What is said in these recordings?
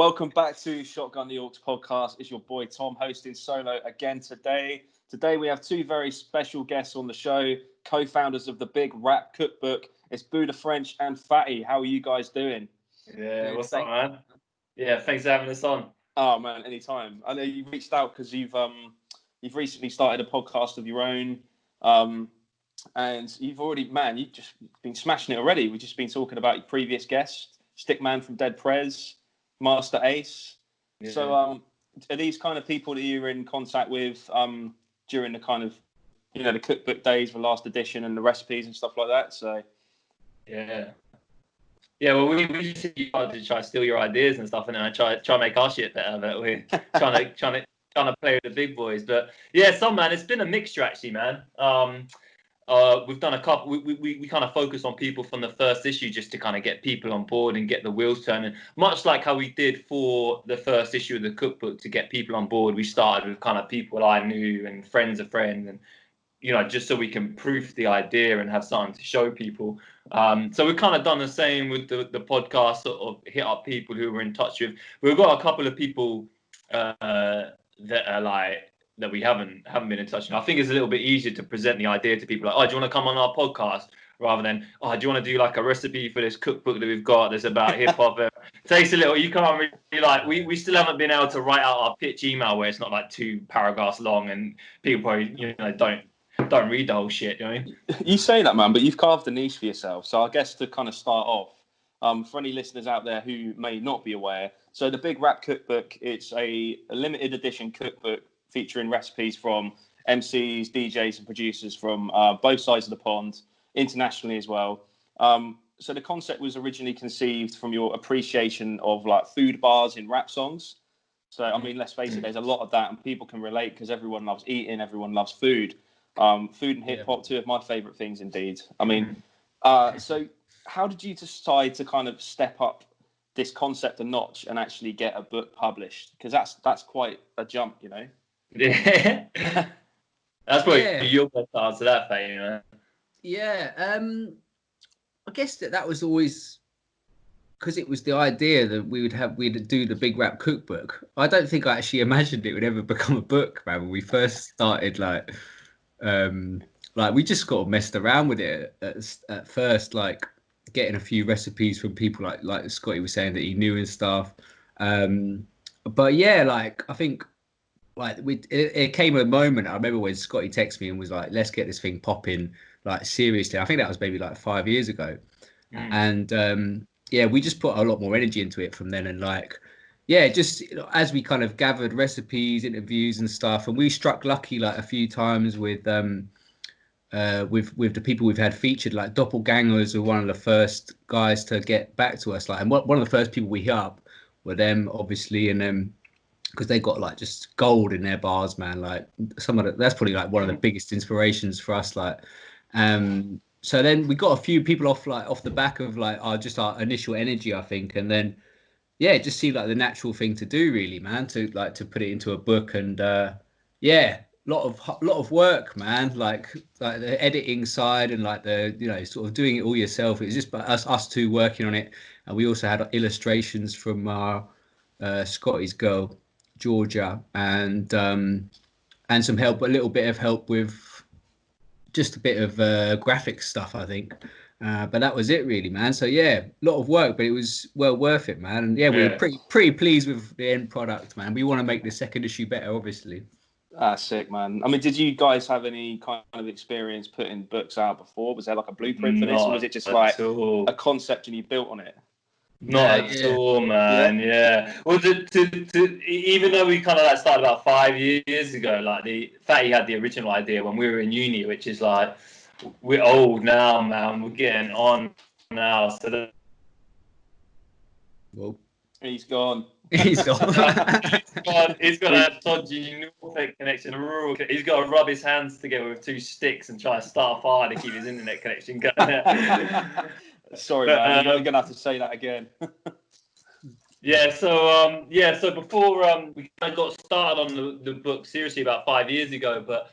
Welcome back to Shotgun the Aux Podcast. It's your boy Tom hosting solo again today. Today we have two very special guests on the show, co-founders of the Big Rap Cookbook. It's Booda French and Fatty. How are you guys doing? Yeah, what's up, man? Yeah, thanks for having us on. Oh man, anytime. I know you reached out because you've recently started a podcast of your own, and you've just been smashing it already. We've just been talking about your previous guest, Stickman from Dead Prez, Master Ace. Yeah. So, are these kind of people that you were in contact with during the kind of, the cookbook days, the last edition, and the recipes and stuff like that? So, yeah. Well, we see you to try to steal your ideas and stuff, and then I try to make our shit better. But we're trying to play with the big boys. But yeah, it's been a mixture actually, man. We've done a couple. We kind of focus on people from the first issue just to kind of get people on board and get the wheels turning. Much like how we did for the first issue of the cookbook to get people on board. We started with kind of people I knew and friends of friends, and just so we can proof the idea and have something to show people. So we've kind of done the same with the podcast. Sort of hit up people who we're in touch with. We've got a couple of people that are like, that we haven't been in touch with. I think it's a little bit easier to present the idea to people like, oh, do you want to come on our podcast? Rather than, oh, do you want to do like a recipe for this cookbook that we've got that's about hip hop? Takes a little, you can't really like, we still haven't been able to write out our pitch email where it's not like 2 paragraphs long and people probably, don't read the whole shit, You say that, man, but you've carved a niche for yourself. So I guess to kind of start off, for any listeners out there who may not be aware, so the Big Rap Cookbook, it's a limited edition cookbook featuring recipes from MCs, DJs and producers from both sides of the pond, internationally as well. So the concept was originally conceived from your appreciation of like food bars in rap songs. So, I mean, let's face it, there's a lot of that and people can relate because everyone loves eating, everyone loves food. Food and hip hop, two of my favorite things indeed. I mean, so how did you decide to kind of step up this concept a notch and actually get a book published? Because that's quite a jump, Yeah, that's probably your best answer to that, Faye. Yeah, I guess that was always because it was the idea that we'd do the Big Rap Cookbook. I don't think I actually imagined it would ever become a book, man. When we first started, like we just got messed around with it at first, like getting a few recipes from people like Scotty was saying that he knew and stuff. But yeah, like I think like it came a moment. I remember when Scotty texted me and was like, "Let's get this thing popping." Like seriously, I think that was maybe like 5 years ago, and we just put a lot more energy into it from then. And like, just as we kind of gathered recipes, interviews, and stuff, and we struck lucky like a few times with the people we've had featured. Like Doppelgangers were one of the first guys to get back to us. Like, and one of the first people we hit up were them, obviously, and because they got like just gold in their bars, man. Like that's probably like one of the biggest inspirations for us. Like, so then we got a few people off the back of like our initial energy, I think, and then it just seemed like the natural thing to do, really, man. To put it into a book, and lot of work, man. Like the editing side and like the sort of doing it all yourself. It was just us two working on it, and we also had illustrations from our Scotty's girl Georgia, and some help, a little bit of help with just a bit of graphic stuff, I think. But that was it, really, man. So a lot of work, but it was well worth it, man. And we were pretty pleased with the end product, man. We want to make the second issue better, obviously. Sick, man. I mean, did you guys have any kind of experience putting books out before? Was there like a blueprint for this, or was it just like a concept and you built on it? Not at all, man. Yeah. Well, even though we kind of like started about 5 years ago, like Fatty had the original idea when we were in uni, which is like we're old now, man. We're getting on now, so well, he's gone. He's gone. He's got that dodgy Norfolk connection. He's got to rub his hands together with 2 sticks and try to start a fire to keep his internet connection going. Sorry, man. You're gonna have to say that again. So before we kind of got started on the book seriously about 5 years ago, but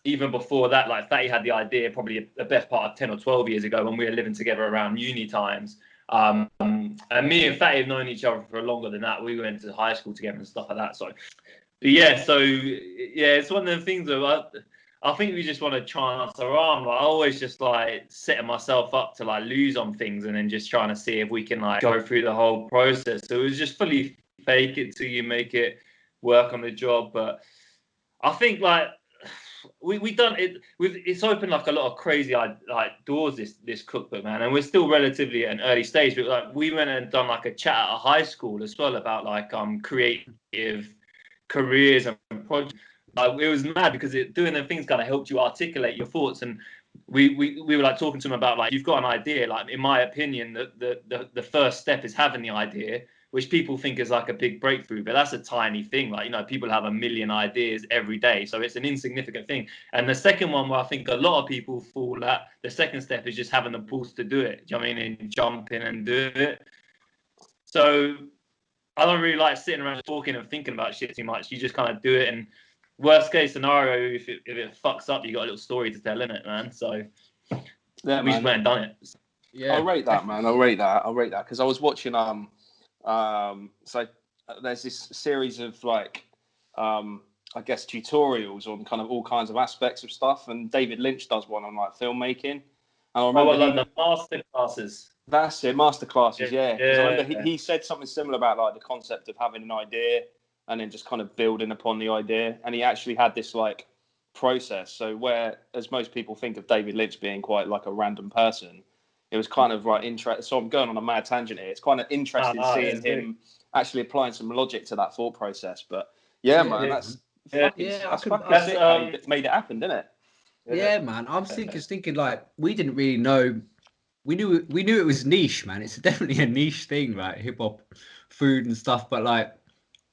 even before that, like Fatty had the idea probably the best part of 10 or 12 years ago when we were living together around uni times. And me and Fatty have known each other for longer than that. We went to high school together and stuff like that. So, but yeah, it's one of the things that I think we just want to try and answer around. Like, I always just like setting myself up to like lose on things and then just trying to see if we can like go through the whole process. So it was just fully fake it till you make it work on the job. But I think like we done it with, it's opened like a lot of crazy like doors, this cookbook, man, and we're still relatively at an early stage, but like we went and done like a chat at a high school as well about like creative careers and projects. It was mad because doing them things kind of helped you articulate your thoughts, and we were like talking to them about like, you've got an idea, like in my opinion the first step is having the idea, which people think is like a big breakthrough, but that's a tiny thing. Like, you know, people have a million ideas every day, so it's an insignificant thing. And the second one, where I think a lot of people fall at, the second step is just having the balls to do it. Do you know what I mean? And jump in and do it. So I don't really like sitting around talking and thinking about shit too much. You just kind of do it, and worst case scenario, if it fucks up, you got a little story to tell, innit, man? So yeah, we just went and done it. Yeah, I'll rate that, man. I'll rate that because I was watching so there's this series of like I guess tutorials on kind of all kinds of aspects of stuff, and David Lynch does one on like filmmaking. And I remember like the master classes. That's it, master classes, yeah. Yeah. I remember he said something similar about like the concept of having an idea and then just kind of building upon the idea. And he actually had this like process. So as most people think of David Lynch being quite like a random person, it was kind of like interesting. So I'm going on a mad tangent here. It's kind of interesting seeing him actually applying some logic to that thought process. But yeah, man, that's fucking sick how he made it happen, didn't it? Yeah, man. I'm thinking like, we didn't really know. We knew it was niche, man. It's definitely a niche thing, like hip hop, food and stuff. But like,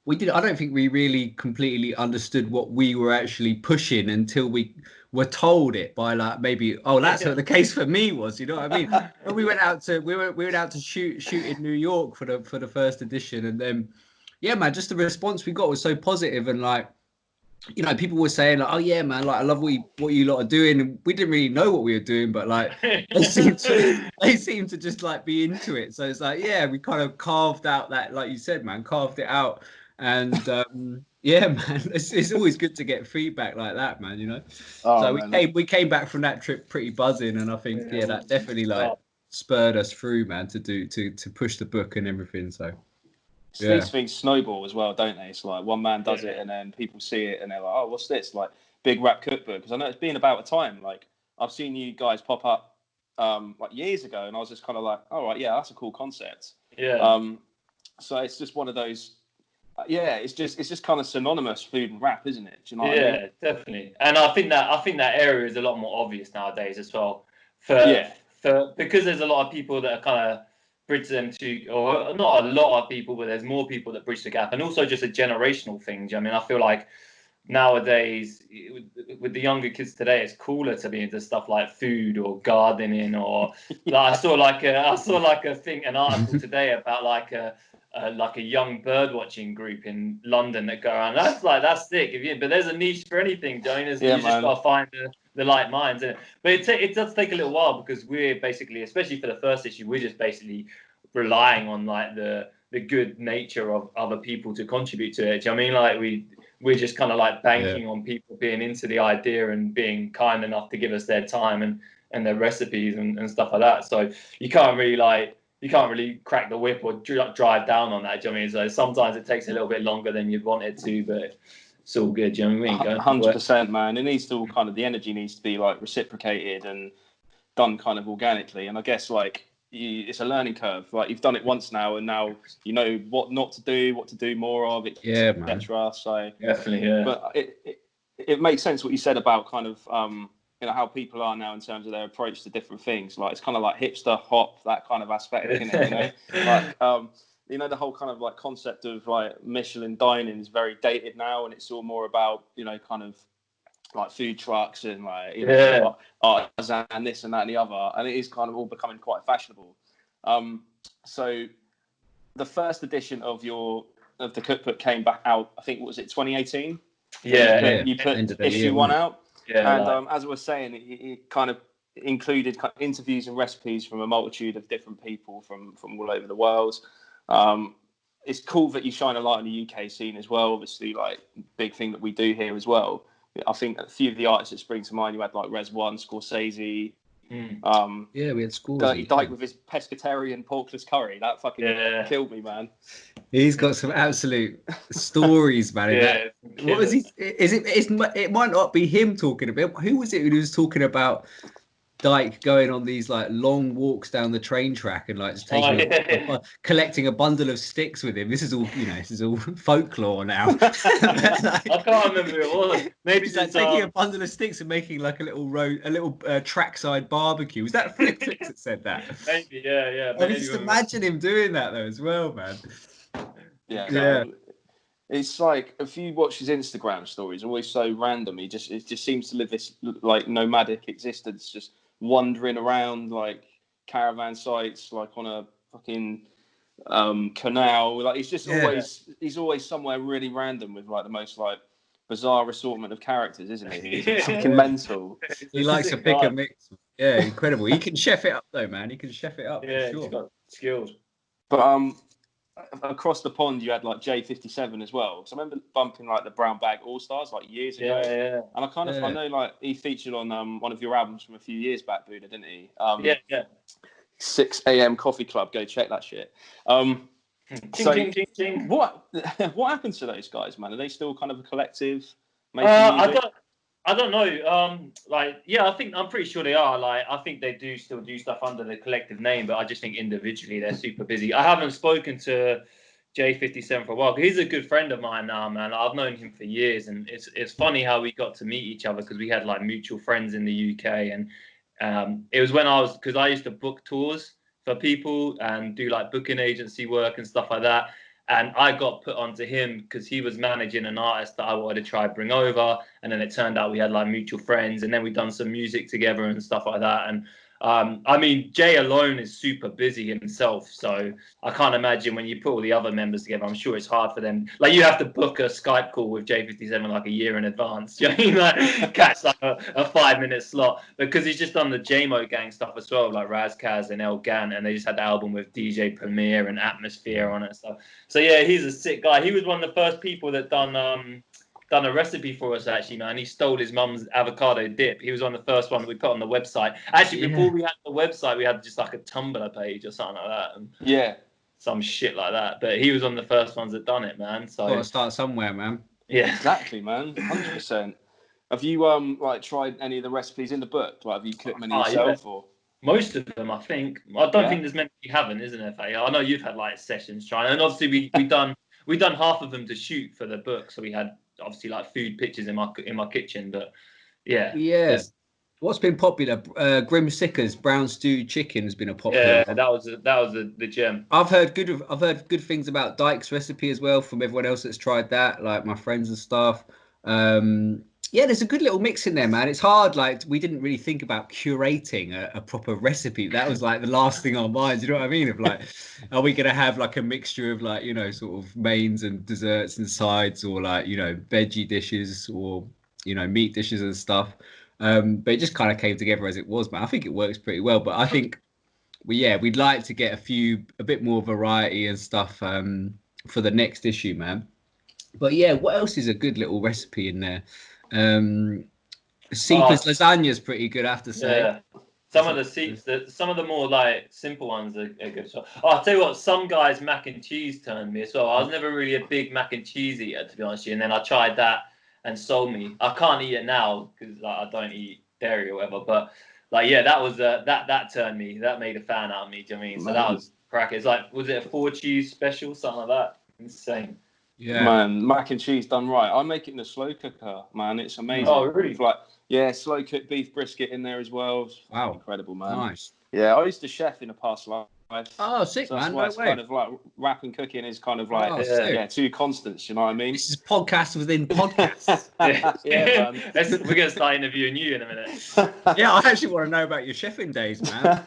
I don't think we really completely understood what we were actually pushing until we were told it by like maybe, that's what the case for me was, you know what I mean? When we went out to shoot in New York for the first edition, and then yeah, man, just the response we got was so positive, and like, you know, people were saying like, oh yeah, man, like I love what you lot are doing, and we didn't really know what we were doing, but like they seemed to just like be into it. So it's like, yeah, we kind of carved out that, like you said, man, carved it out. And yeah, man, it's always good to get feedback like that, man, you know. We came back from that trip pretty buzzing, and I think that definitely like spurred us through, man, to push the book and everything. So these things snowball as well, don't they? It's like one man does it, and then people see it, and they're like, oh, what's this? Like Big Rap Cookbook, because I know it's been about a time. Like I've seen you guys pop up like years ago, and I was just kind of like, all right, yeah, that's a cool concept. Yeah. So it's just one of those. It's just kind of synonymous, food and rap, isn't it? Do you know what I mean? Yeah, definitely. And I think that area is a lot more obvious nowadays as well. Because there's a lot of people that are kind of bridge them to, or not a lot of people, but there's more people that bridge the gap, and also just a generational thing. I mean, I feel like nowadays with the younger kids today, it's cooler to be into stuff like food or gardening, or like I saw an article today about like a young bird watching group in London that go around. That's sick. But there's a niche for anything, Jonas. You just gotta find the like minds in it. But it does take a little while, because we're basically, especially for the first issue, we're just basically relying on like the good nature of other people to contribute to it. Do you know what I mean? Like we're just kind of like banking on people being into the idea and being kind enough to give us their time and their recipes and stuff like that. So you can't really crack the whip or drive down on that. Do you know what I mean? So sometimes it takes a little bit longer than you'd want it to, but it's all good. Do you know what I mean? 100%, man. It needs to all kind of, the energy needs to be like reciprocated and done kind of organically. And I guess like it's a learning curve. Like you've done it once now, and now you know what not to do, what to do more of, etc. So definitely, yeah. But it makes sense what you said about kind of you know how people are now in terms of their approach to different things. Like it's kind of like hipster hop, that kind of aspect, isn't it? You know, like you know, the whole kind of like concept of like Michelin dining is very dated now, and it's all more about, you know, kind of like food trucks and like, you know, artisan, this and that and the other, and it is kind of all becoming quite fashionable. So the first edition of the cookbook came back out, I think, what was it, 2018? You put issue 1 out. And as I was saying, it kind of included interviews and recipes from a multitude of different people from all over the world. It's cool that you shine a light on the UK scene as well. Obviously, like, big thing that we do here as well. I think a few of the artists that spring to mind, you had like Res One, Scorsese. Yeah, we had Scorsese. Dirty Dyke with his pescatarian porkless curry. That fucking killed me, man. He's got some absolute stories, man. What was he? It might not be him talking about. Who was it who was talking about Dyke going on these like long walks down the train track and like just taking collecting a bundle of sticks with him? This is all, this is all folklore now. I can't remember who it was. Maybe he's like taking a bundle of sticks and making like a little trackside barbecue. Was that Flip Flicks that said that? Maybe, yeah. I mean, just imagine him doing that though as well, man. Yeah. It's like, if you watch his Instagram stories, always so random. It just seems to live this like nomadic existence, just wandering around like caravan sites, like on a fucking canal. Like he's always somewhere really random with like the most like bizarre assortment of characters, isn't he? He's fucking mental. He likes to pick a mix. Yeah, incredible. He can chef it up though, man. He can chef it up. Yeah, for sure. He's got skills. But across the pond, you had like J57 as well. So I remember bumping like the Brown Bag All Stars like years ago. Yeah. And I know like he featured on one of your albums from a few years back, Booda, didn't he? 6 a.m. Coffee Club. Go check that shit. Ching. What happened to those guys, man? Are they still kind of a collective? I don't know. I think I'm pretty sure they are. Like, I think they do still do stuff under the collective name, but I just think individually they're super busy. I haven't spoken to J57 for a while. He's a good friend of mine now, man. I've known him for years, and it's funny how we got to meet each other because we had like mutual friends in the UK, and it was when because I used to book tours for people and do like booking agency work and stuff like that. And I got put onto him because he was managing an artist that I wanted to try bring over. And then it turned out we had like mutual friends, and then we done some music together and stuff like that. And I mean, Jay alone is super busy himself. So I can't imagine when you put all the other members together, I'm sure it's hard for them. Like, you have to book a Skype call with J57 like a year in advance. Do you know what I mean? Like, catch like a 5-minute slot. Because he's just done the JMO gang stuff as well, like Razkaz and El Gan. And they just had the album with DJ Premier and Atmosphere on it and stuff. So yeah, he's a sick guy. He was one of the first people that done a recipe for us, actually, man. He stole his mum's avocado dip. He was on the first one that we put on the website. Actually, before we had the website, we had just like a Tumblr page or something like that. And some shit like that. But he was on the first ones that done it, man. So gotta start somewhere, man. Yeah, exactly, man. 100%. Have you like tried any of the recipes in the book? Like, have you cooked many yourself or? Most of them, I think. I don't think there's many you haven't, isn't there, Faye? I know you've had like sessions trying, and obviously we done half of them to shoot for the book, so we had obviously like food pictures in my kitchen. But yeah. What's been popular? Grim Sicker's brown stewed chicken has been a popular. Yeah, that was the gem. I've heard good things about Dyke's recipe as well from everyone else that's tried that, like my friends and stuff. There's a good little mix in there, man. It's hard. Like, we didn't really think about curating a proper recipe. That was like the last thing on our minds. You know what I mean? Of like, are we going to have like a mixture of like, sort of mains and desserts and sides, or like, veggie dishes or, meat dishes and stuff. But it just kind of came together as it was, man. I think it works pretty well. But I think we'd like to get a bit more variety and stuff for the next issue, man. But yeah, what else is a good little recipe in there? Seeper's lasagna is pretty good, I have to say. Yeah. Some of the more like simple ones are good. So I'll tell you what, some guys mac and cheese turned me as well. I was never really a big mac and cheese eater, to be honest with you, and then I tried that and sold me. I can't eat it now because I don't eat dairy or whatever. But like, yeah, that was that turned me. That made a fan out of me. Do you know what I mean? So that was cracking. It's like, was it a 4 cheese special, something like that? Insane. Yeah, man, mac and cheese done right. I make it in a slow cooker, man. It's amazing. Oh, really? Like, slow cooked beef brisket in there as well. Wow, incredible, man. Nice. Yeah, I used to chef in a past life. Oh, sick, so man. That's why kind of like rap and cooking is kind of like two constants. You know what I mean? This is podcast within podcasts. Yeah, man. We're gonna start interviewing you in a minute. Yeah, I actually want to know about your chefing days, man.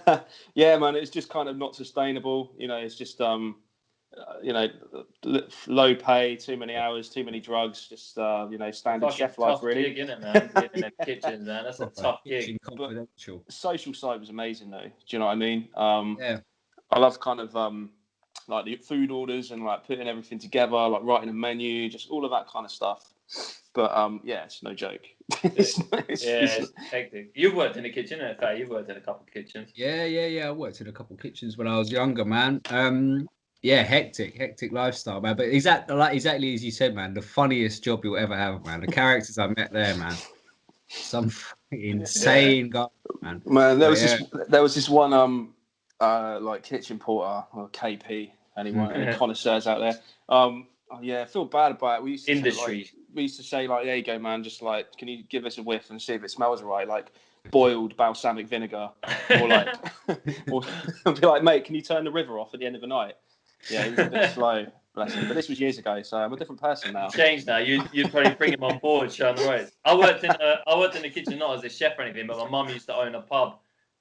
Yeah, man. It's just kind of not sustainable. It's just low pay, too many hours, too many drugs, just standard chef life, really. Gig, isn't it, man? Being in the kitchen, man. That's a tough gig. Confidential. But social side was amazing, though. Do you know what I mean? Yeah. I love kind of like the food orders and like putting everything together, like writing a menu, just all of that kind of stuff. But it's no joke. It's hectic. You've worked in the kitchen, in fact. You've worked in a couple of kitchens. Yeah. I worked in a couple of kitchens when I was younger, man. Hectic lifestyle, man. But exactly as you said, man, the funniest job you'll ever have, man. The characters I met there, man. Some insane guy, man. Man, there was this one like kitchen porter or KP, anyone, any connoisseurs out there. I feel bad about it. We used to say like, there you go, man. Just like, can you give us a whiff and see if it smells right? Like boiled balsamic vinegar, or like, or be like, mate, can you turn the river off at the end of the night? Yeah, he was a bit slow, bless him. But this was years ago, so I'm a different person now. Changed now. You'd probably bring him on board, showing the ropes. I worked in the kitchen not as a chef or anything, but my mum used to own a pub,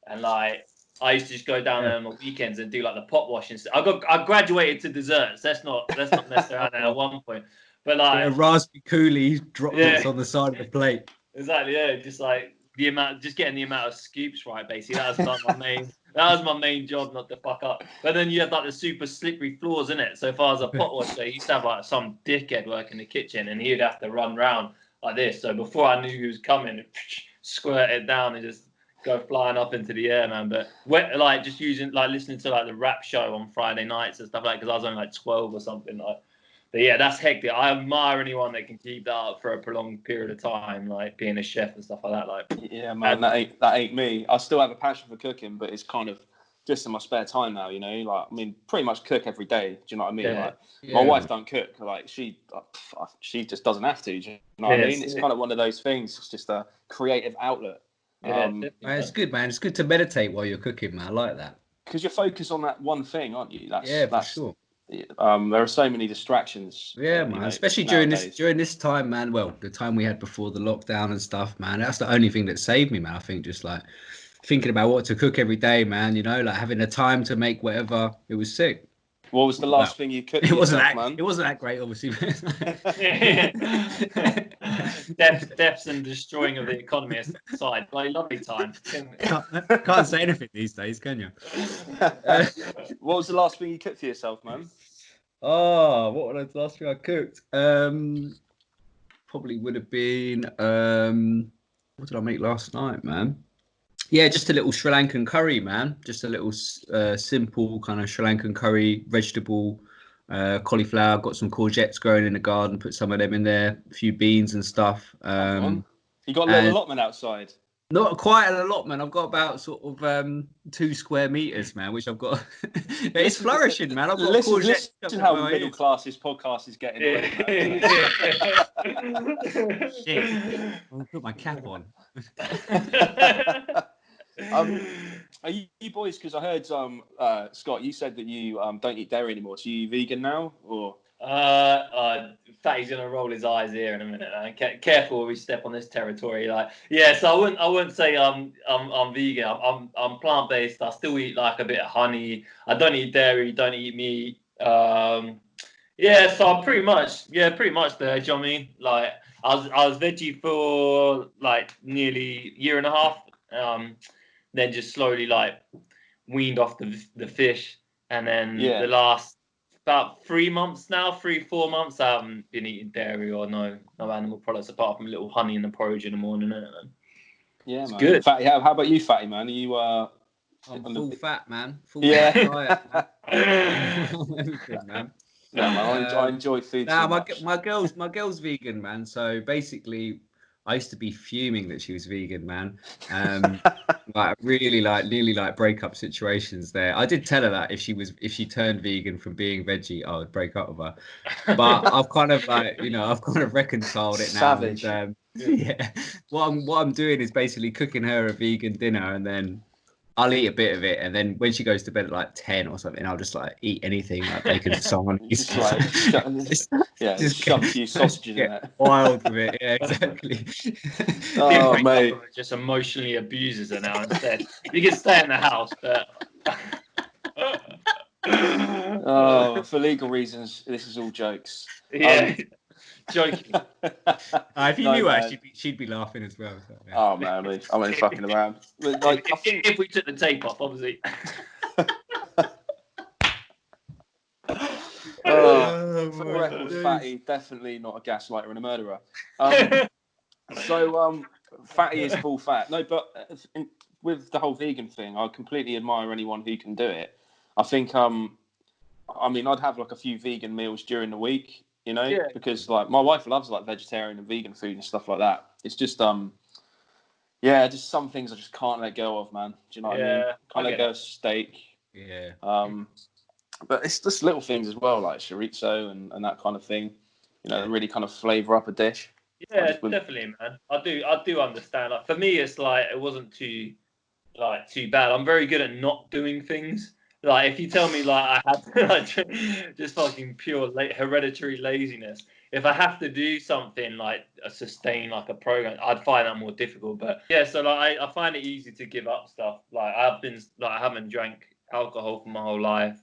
and like I used to just go down there on the weekends and do like the pot wash and stuff. I graduated to desserts. Let's not mess around there at one point. But like a raspberry coulis dropped on the side of the plate. Exactly, yeah. Just like getting the amount of scoops right, basically. That was like my main job, not to fuck up. But then you had like the super slippery floors in it. So if I was a pot washer, you used to have like some dickhead work in the kitchen, and he'd have to run round like this. So before I knew he was coming, squirt it down and just go flying up into the air, man. But like just listening to like the rap show on Friday nights and stuff like, because I was only like 12 or something like. But yeah, that's hectic. I admire anyone that can keep that up for a prolonged period of time, like being a chef and stuff like that. Like, yeah, man, that ain't me. I still have a passion for cooking, but it's kind of just in my spare time now, you know. Like, I mean, pretty much cook every day. Do you know what I mean? Yeah. Like, my wife don't cook. Like, she just doesn't have to. Do you know what I mean? It's kind of one of those things. It's just a creative outlet. It's good, man. It's good to meditate while you're cooking, man. I like that. Because you're focused on that one thing, aren't you? For sure. There are so many distractions. Yeah, man. Especially during this time, man. Well, the time we had before the lockdown and stuff, man. That's the only thing that saved me, man. I think just like thinking about what to cook every day, man. You know, like having the time to make whatever. It was sick. What was the last thing you cooked? It wasn't that great, obviously. Deaths and destroying of the economy aside, like lovely time. Can't say anything these days, can you? What was the last thing you cooked for yourself, man? Oh, what was the last thing I cooked? Probably would have been. What did I make last night, man? Yeah, just a little Sri Lankan curry, man. Just a little simple kind of Sri Lankan curry, vegetable, cauliflower. Got some courgettes growing in the garden. Put some of them in there. A few beans and stuff. You got a little allotment outside? Not quite an allotment. I've got about sort of 2 square meters, man, which I've got. It's flourishing, man. I've got listen how middle class this podcast is getting. Shit. I'll put my cap on. Are you boys? Because I heard Scott, you said that you don't eat dairy anymore. So are you vegan now, or? Fatty's gonna roll his eyes here in a minute. Man. Careful when we step on this territory. Like, yeah. So I wouldn't say I'm vegan. I'm plant based. I still eat like a bit of honey. I don't eat dairy. Don't eat meat. Yeah. So I'm pretty much there. Do you know what I mean? Like, I was veggie for like nearly a year and a half. Then just slowly like weaned off the fish, and then the last about 4 months, I haven't been eating dairy or no animal products apart from a little honey in the porridge in the morning. Yeah, it's man. good. Fatty, how about you, Fatty, man? Are you I'm full fat, man. Full fat diet, everything, man. Yeah, man. I enjoy food. My girl's vegan, man. So basically, I used to be fuming that she was vegan, man. Like really, like nearly like breakup situations there. I did tell her that if she turned vegan from being veggie, I would break up with her. But I've kind of reconciled it now. Savage. And, yeah. What I'm doing is basically cooking her a vegan dinner, and then I'll eat a bit of it, and then when she goes to bed at like 10 or something, I'll just like eat anything, like bacon for someone. Just shove a few sausages in it. Wild with it, yeah, exactly. Oh, mate. Just emotionally abuses her now instead. You can stay in the house, but Oh, for legal reasons, this is all jokes. Yeah, joking. If you No, knew her, man. she'd be laughing as well. So, yeah. Oh man, I'm only fucking around. But, like, I think if we took the tape off, obviously. For the record, Fatty, definitely not a gaslighter and a murderer. So Fatty is full fat. No, but with the whole vegan thing, I completely admire anyone who can do it. I think, I mean, I'd have like a few vegan meals during the week, you know, because like my wife loves like vegetarian and vegan food and stuff like that. It's just, just some things I just can't let go of, man. Do you know what I mean? Can't let go of steak. Yeah. But it's just little things as well, like chorizo and that kind of thing. You know, really kind of flavour up a dish. Yeah, definitely, man. I do understand. Like for me, it's like it wasn't too bad. I'm very good at not doing things. Like if you tell me like I have to, like just fucking pure hereditary laziness. If I have to do something like sustain like a program, I'd find that more difficult. But yeah, so like I find it easy to give up stuff. Like I haven't drank alcohol for my whole life.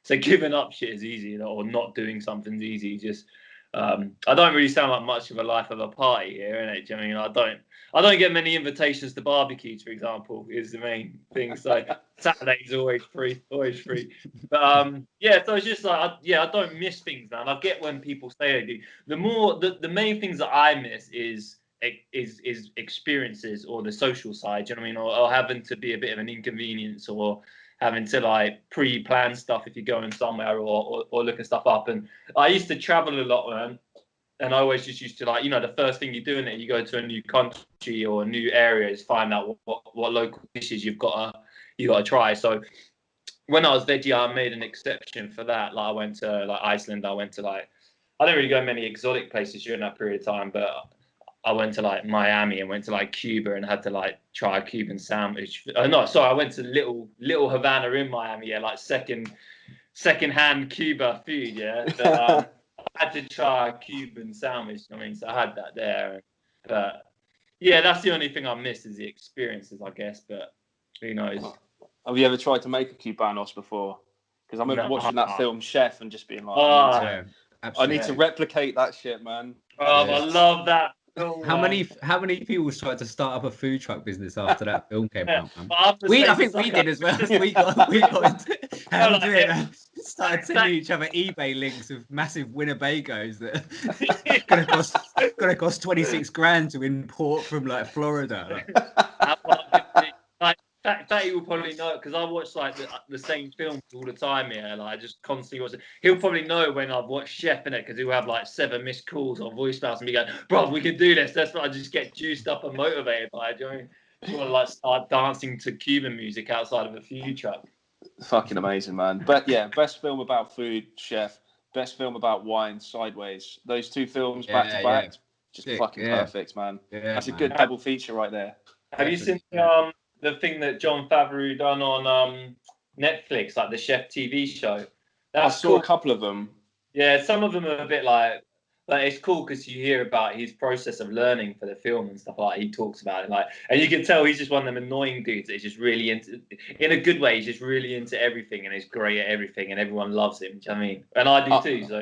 So giving up shit is easy, or not doing something's easy. Just I don't really sound like much of a life of a party here, innit? Do you know what I mean? I don't get many invitations to barbecues, for example, is the main thing. So Saturday's always free. But so it's just like I don't miss things, man. I get when people say they do. The main things that I miss is experiences or the social side. Do you know what I mean? Or having to be a bit of an inconvenience, or having to like pre-plan stuff if you're going somewhere, or looking stuff up. And I used to travel a lot, man. And I always just used to like, you know, the first thing you do in it, you go to a new country or a new area, is find out what local dishes you got to try. So when I was veggie, I made an exception for that. Like I went to like Iceland. I didn't really go many exotic places during that period of time, but I went to like Miami and went to like Cuba and had to like try a Cuban sandwich. I went to little Havana in Miami. Yeah, like second-hand Cuba food. Yeah. But, I had to try a Cuban sandwich. I mean, so I had that there. But yeah, that's the only thing I miss is the experiences, I guess. But who knows? Have you ever tried to make a Cubanos before? Because I remember watching that film Chef and just being like, I need to replicate that shit, man. I love that. How many people tried to start up a food truck business after that film came out, man? I think we did as well. we got into how to do it, man. Started sending each other eBay links of massive Winnebagos that gonna cost 26 grand to import from like Florida. That he will probably know, because I watch like the same films all the time. Yeah, like I just constantly watch it. He'll probably know when I've watched Chef in it, because he'll have like 7 missed calls or voicemails and be going, "Bro, we can do this." That's what I just get juiced up and motivated by. Do you know what I mean? Just want to like start dancing to Cuban music outside of a food truck. Fucking amazing, man. But yeah, best film about food, Chef. Best film about wine, Sideways. Those 2 films back to back, just fucking perfect, man. Yeah, that's a good double feature right there. Have you seen the thing that Jon Favreau done on Netflix, like the Chef TV show? I saw a couple of them. Yeah, some of them are a bit like it's cool because you hear about his process of learning for the film and stuff like that. He talks about it, like, and you can tell he's just one of them annoying dudes that's just really into, in a good way, he's just really into everything and he's great at everything and everyone loves him. Do you know what I mean? And I do too. So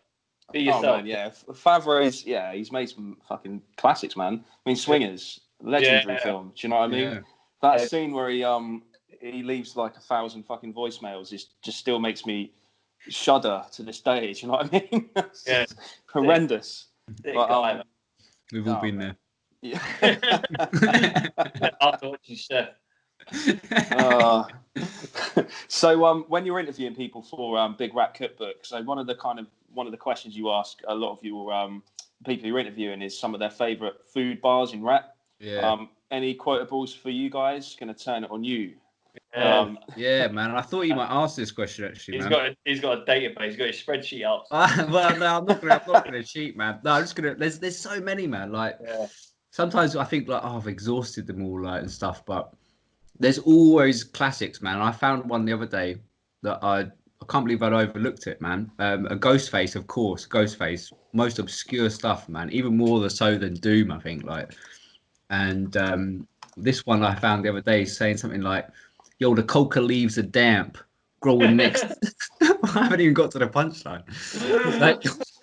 be yourself. Oh man, yeah. Favreau is, he's made some fucking classics, man. I mean, Swingers, legendary film. Do you know what I mean? Yeah. That scene where he leaves like 1,000 fucking voicemails just still makes me shudder to this day. Do you know what I mean? It's horrendous. But, we've all been there. Yeah. After watching Chef. So when you're interviewing people for Big Rap Cookbook, so one of the questions you ask a lot of your people you're interviewing is some of their favourite food bars in rap. Yeah. Any quotables for you guys? Gonna turn it on you. Yeah, man. I thought you might ask this question actually. He's got a database. He's got his spreadsheet up. Well, no, I'm not gonna cheat, man. No, I'm just gonna. There's so many, man. Like sometimes I think like I've exhausted them all, like and stuff. But there's always classics, man. I found one the other day that I can't believe I'd overlooked it, man. A Ghostface, of course. Ghostface, most obscure stuff, man. Even more so than Doom, I think. Like. And this one I found the other day saying something like, "Yo, the coca leaves are damp. growing next. I haven't even got to the punchline. Like,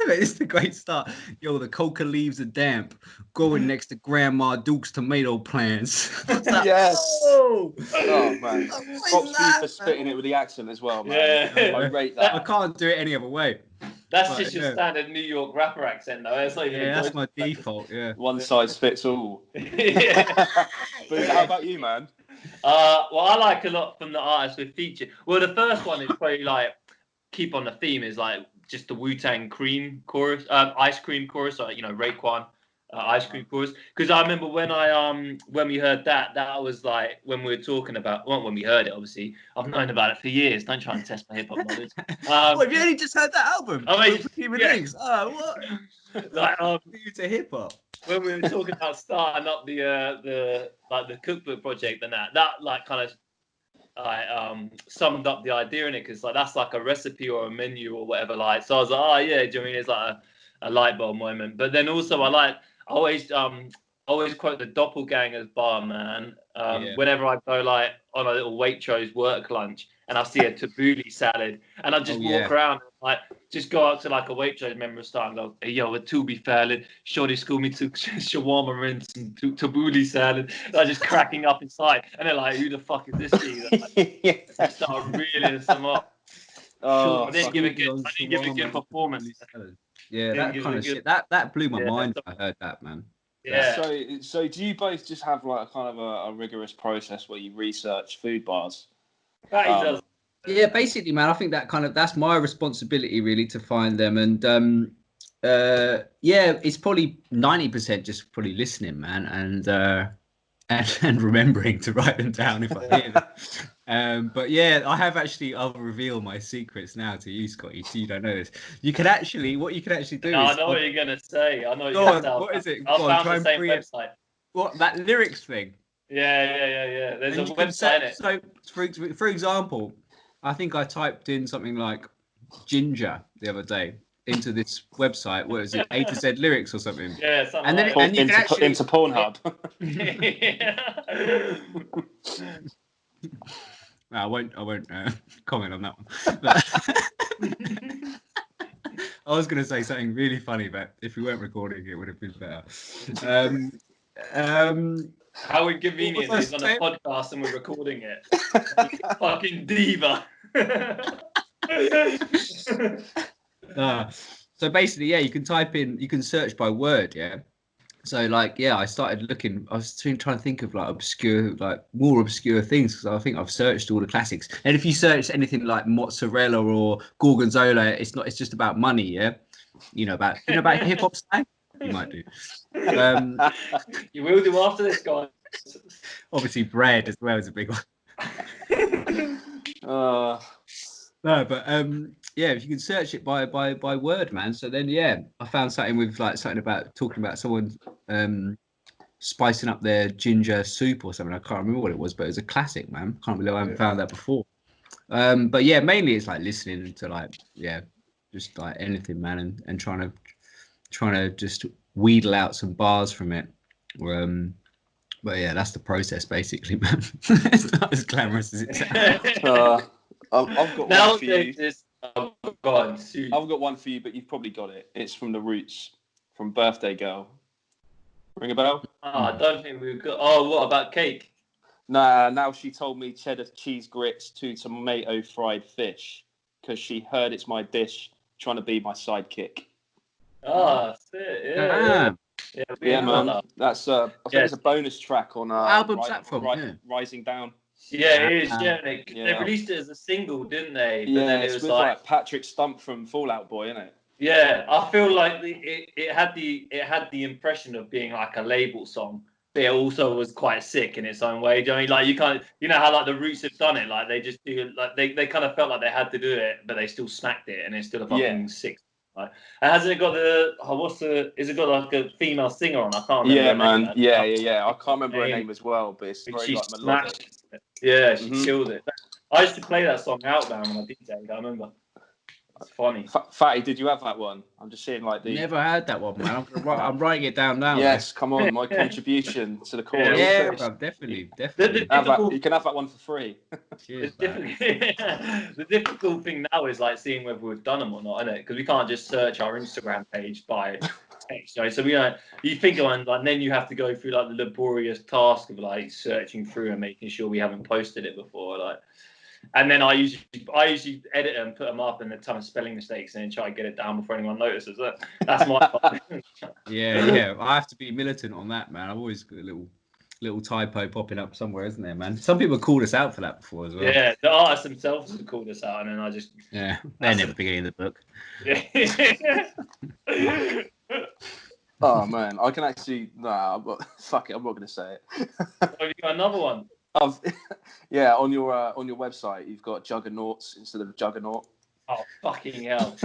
it's the great start. Yo, the coca leaves are damp, growing next to Grandma Duke's tomato plants. Like, yes. oh man. Props to you for spitting it with the accent as well, man. Yeah. I rate that. I can't do it any other way. That's just your standard New York rapper accent, though. It's not even that's my default. Yeah. One size fits all. Yeah. Booda, how about you, man? Well, I like a lot from the artists we've featured. Well, the first one is probably like keep on the theme is like just the Wu-Tang Cream chorus, ice cream chorus, or Raekwon ice cream chorus. Because I remember when we heard that was like when we were talking about when we heard it. Obviously, I've known about it for years. Don't try and test my hip hop knowledge. What, have you only just heard that album? I mean, Human Links. Oh, what? Like you to hip hop. When we were talking about starting up the cookbook project and that like kind of summed up the idea in it, because like that's like a recipe or a menu or whatever. Like, so I was like, oh yeah, do you know what I mean? It's like a light bulb moment. But then also I always quote the Doppelgangers bar, man. Whenever I go like on a little Waitrose work lunch and I see a tabbouleh salad and I just walk around and like just go up to like a Waitrose member of staff and go, hey yo, a tabbouleh salad. Shorty school me to shawarma and some tabbouleh salad. And I'm just cracking up inside, and they're like, who the fuck is this dude? I start reeling some up. I didn't give a good performance. Yeah, that kind of shit. That blew my mind when I heard that, man. Yeah. So do you both just have like a kind of a rigorous process where you research food bars? Yeah, basically, man. I think that's my responsibility really to find them, and it's probably 90% just probably listening, man, and remembering to write them down if I hear them. But yeah, I'll reveal my secrets now to you, Scotty, so you don't know this. What you can actually do I know what you're gonna say. I know what is it? I found the same website. What, that lyrics thing? Yeah. There's a website. So, for example, I think I typed in something like ginger the other day into this website. What is it? A to Z lyrics or something? Yeah, something. And then into Pornhub. I won't comment on that one. But I was going to say something really funny, but if we weren't recording, it would have been better. How inconvenient it is on a podcast and we're recording it. Fucking diva. So basically, you can search by word, So I started looking. I was trying to think of more obscure things, because I think I've searched all the classics. And if you search anything like mozzarella or gorgonzola, it's just about money, yeah. You know about hip hop slang. You might do. You will do after this, guy. Obviously, bread as well is a big one. No, but if you can search it by word, man. So then, I found something with something about talking about someone spicing up their ginger soup or something. I can't remember what it was, but it was a classic, man. Can't believe I haven't found that before. But mainly it's like listening to just like anything, man, and trying to just wheedle out some bars from it. But that's the process basically, man. It's not as glamorous as it sounds. I've got one for you. I've got one for you, but you've probably got it. It's from The Roots, from Birthday Girl. Ring a bell? I don't think we've got. Oh, what about cake? Nah, now she told me cheddar cheese grits to tomato fried fish, because she heard it's my dish, trying to be my sidekick. Oh, that's it. Yeah, man. That's I think it's a bonus track on album's that from? Rising Down. Yeah, it is. They released it as a single, didn't they? But then it was with like Patrick Stump from Fall Out Boy, isn't it? Yeah, I feel like it had the impression of being like a label song, but it also was quite sick in its own way. Do you know what I mean? Like, you can't, how like the Roots have done it, like they just do, like they kind of felt like they had to do it, but they still smacked it, and it's still a fucking sick. Like, and has it got is it got like a female singer on? I can't remember. Yeah, man. Yeah. I can't remember her name as well, but it's very like melodic. Yeah, she killed it. I used to play that song Outbound when I DJ'd, I remember. It's funny. Fatty, did you have that one? I'm just seeing like the. Never had that one, man. I'm writing it down now. Yes, come on, my contribution to the cause. Yeah, bro, definitely. You can have that one for free. Cheers, the difficult thing now is like seeing whether we've done them or not, isn't it? Because we can't just search our Instagram page by text, right? So you think of one, like, and then you have to go through like the laborious task of like searching through and making sure we haven't posted it before, like. And then I usually edit them, put them up, and a ton of spelling mistakes, and then try to get it down before anyone notices it. That's my fault. Yeah. I have to be militant on that, man. I've always got a little typo popping up somewhere, isn't there, man? Some people called us out for that before as well. Yeah, the artists themselves have called us out, and then I just they're never beginning the book. Yeah. Oh man, I can actually fuck it. I'm not going to say it. Have you got another one? Yeah, on your website, you've got juggernauts instead of juggernaut. Oh, fucking hell.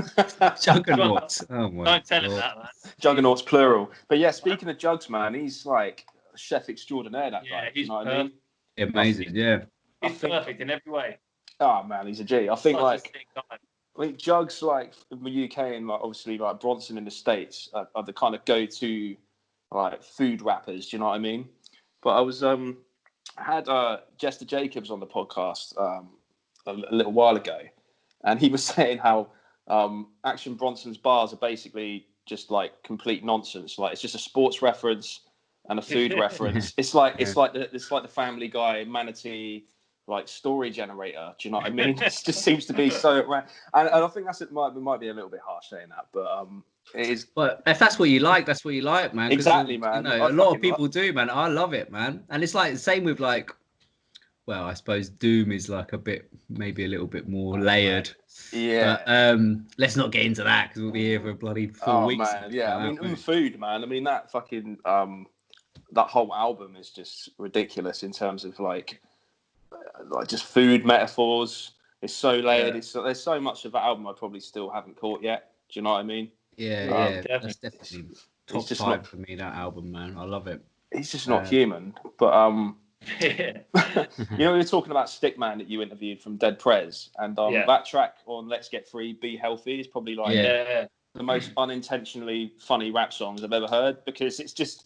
Juggernauts. Oh my Don't tell God. him that, man. Juggernauts, plural. But yeah, speaking of jugs, man, he's like chef extraordinaire, that guy. He's you know what I mean? Amazing, yeah. He's perfect in every way. Oh man, he's a G. I think Such a sick guy. jugs like in the UK and like obviously like Bronson in the States are the kind of go-to like food rappers. Do you know what I mean? But I had Jester Jacobs on the podcast a little while ago, and he was saying how Action Bronson's bars are basically just like complete nonsense. Like it's just a sports reference and a food reference. It's like the Family Guy manatee like story generator. Do you know what I mean? It just seems to be so. And I think it might be a little bit harsh saying that, but it is. But if that's what you like, that's what you like, man. Exactly, man. You know, a lot of people do, man. I love it, man. And it's like the same with like, well, I suppose Doom is like maybe a little bit more layered. Yeah. But let's not get into that because we'll be here for bloody 4 weeks. Oh man, yeah. I mean, food, man. I mean that fucking that whole album is just ridiculous in terms of like just food metaphors. It's so layered. Yeah. There's so much of that album I probably still haven't caught yet. Do you know what I mean? Yeah, that's definitely top 5 for me. That album, man, I love it. He's just not human. But you know, we were talking about Stickman that you interviewed from Dead Prez, and that track on Let's Get Free, Be Healthy is probably like the most unintentionally funny rap songs I've ever heard, because it's just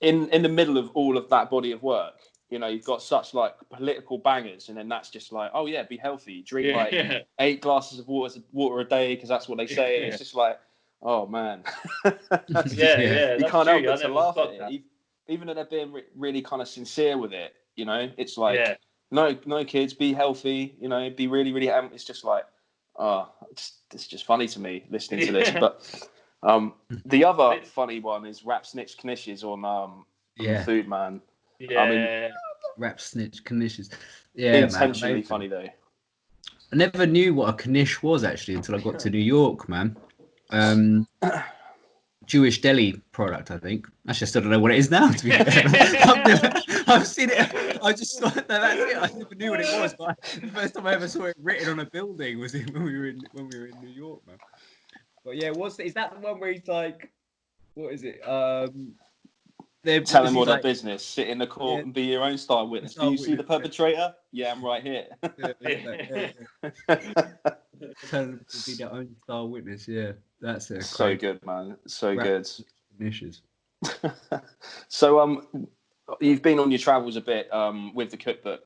in the middle of all of that body of work. You know, you've got such like political bangers, and then that's just like, oh yeah, be healthy, drink 8 glasses of water a day because that's what they say. It's just like, oh man, you can't help but to laugh at it, even though they're being really kind of sincere with it. You know, it's like, no kids, be healthy. You know, be really, really. It's just like, it's just funny to me listening to this. But the other funny one is Rap Snitch Knishes on Food Man. Yeah, I mean, Rap Snitch Knishes. Yeah, intentionally man, funny though. I never knew what a knish was actually until I got to New York, man. Jewish deli product, I think. Actually, I still don't know what it is now. To be fair, I've seen it. I just thought that's it. I never knew what it was. But the first time I ever saw it written on a building was when we were in New York, man. But yeah, is that the one where he's like, what is it? Tell them all their business. Sit in the court and be your own star witness. Do you see the perpetrator? Yeah, I'm right here. Tell them to be their own star witness. Yeah, that's it. So good, man. So good. Dishes. So you've been on your travels a bit with the cookbook.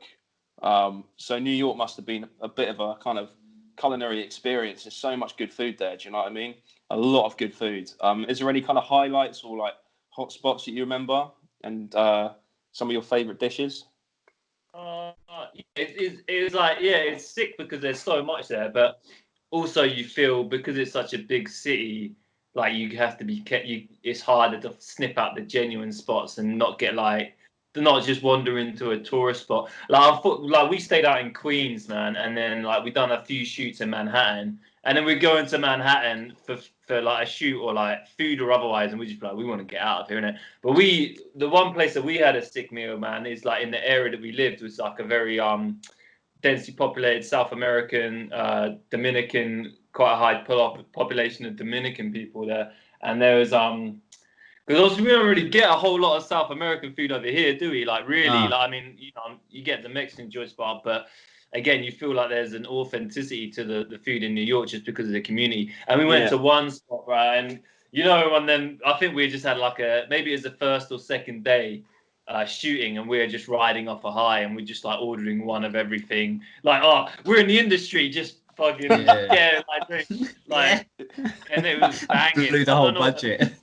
So New York must have been a bit of a kind of culinary experience. There's so much good food there. Do you know what I mean? A lot of good food. Is there any kind of highlights or like hotspots that you remember, and some of your favorite dishes? It's like, it's sick because there's so much there, but also you feel because it's such a big city, like you have to be it's harder to snip out the genuine spots and not get like, not just wander into a tourist spot. Like we stayed out in Queens, man, and then like we done a few shoots in Manhattan, and then we go into Manhattan for like a shoot or like food or otherwise, and we just be like, we want to get out of here, innit? But the one place that we had a sick meal, man, is like in the area that we lived was like a very densely populated South American, Dominican, quite a high population of Dominican people there, and there was because also we don't really get a whole lot of South American food over here, do we? Like really, like I mean, you know, you get the Mexican joint spot, but again, you feel like there's an authenticity to the food in New York just because of the community. And we went to one spot, right, and and then I think we just had like maybe it was the first or second day shooting, and we're just riding off a high, and we're just like ordering one of everything. Like, oh, we're in the industry, just fucking and it was banging. Blew the whole budget.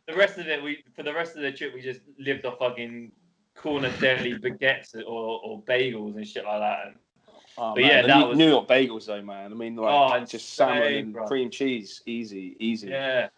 The rest of it, for the rest of the trip, we just lived off fucking corner deli baguettes or bagels and shit like that. But that was New York bagels, though, man. I mean, like just salmon and cream cheese, easy. Yeah,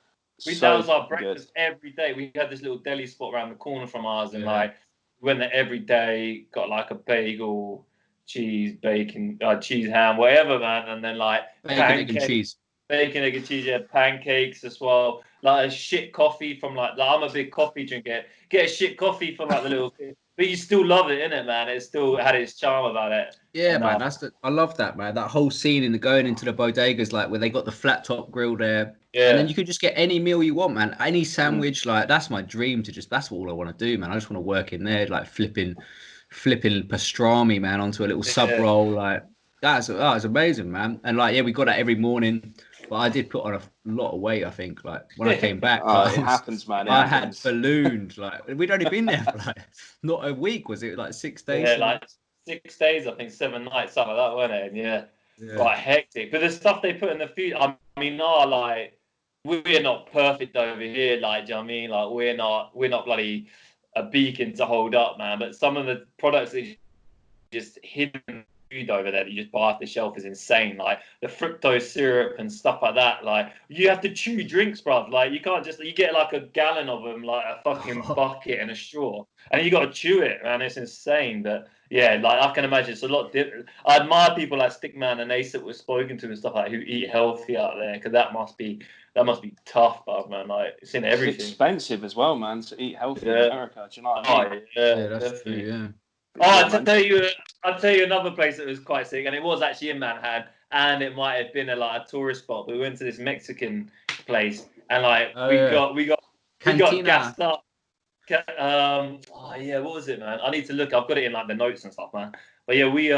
that was our breakfast every day. We had this little deli spot around the corner from ours, and like we went there every day, got like a bagel, cheese, bacon, cheese, ham, whatever, man, and then like bacon, egg, and cheese. Bacon, egg, and cheese, pancakes as well. Like a shit coffee from like I'm a big coffee drinker. Get a shit coffee from like the little, but you still love it, innit, man? It still had its charm about it. Yeah, man. I love that, man. That whole scene in going into the bodegas, like where they got the flat top grill there, and then you could just get any meal you want, man. Any sandwich, like that's my dream to that's all I want to do, man. I just want to work in there, like flipping pastrami, man, onto a little sub roll, like that's amazing, man. And like we got that every morning. But I did put on a lot of weight, I think. Like when I came back, it happens, man. I had ballooned. Like we'd only been there for like not a week. Was it like 6 days? Yeah, like 6 days. I think 7 nights, something like that, wasn't it? Yeah. Quite hectic. But the stuff they put in the food, I mean, like we're not perfect over here. Like, do you know what I mean? Like we're not bloody a beacon to hold up, man. But some of the products that just hidden food over there that you just buy off the shelf is insane. Like the fructose syrup and stuff like that. Like you have to chew drinks, bruv. Like you can't you get like a gallon of them, like a fucking bucket and a straw, and you got to chew it, man. It's insane. But yeah, like I can imagine it's a lot different. I admire people like Stickman and Ace that we've spoken to and stuff like who eat healthy out there, because that must be tough, bruv, man. Like it's in everything. It's expensive as well, man, to eat healthy in America. Do you know what I mean? Yeah, that's true. Yeah. I'll tell you another place that was quite sick, and it was actually in Manhattan, and it might have been a tourist spot. But we went to this Mexican place, and like we got gassed up. What was it, man? I need to look. I've got it in like the notes and stuff, man. But yeah, we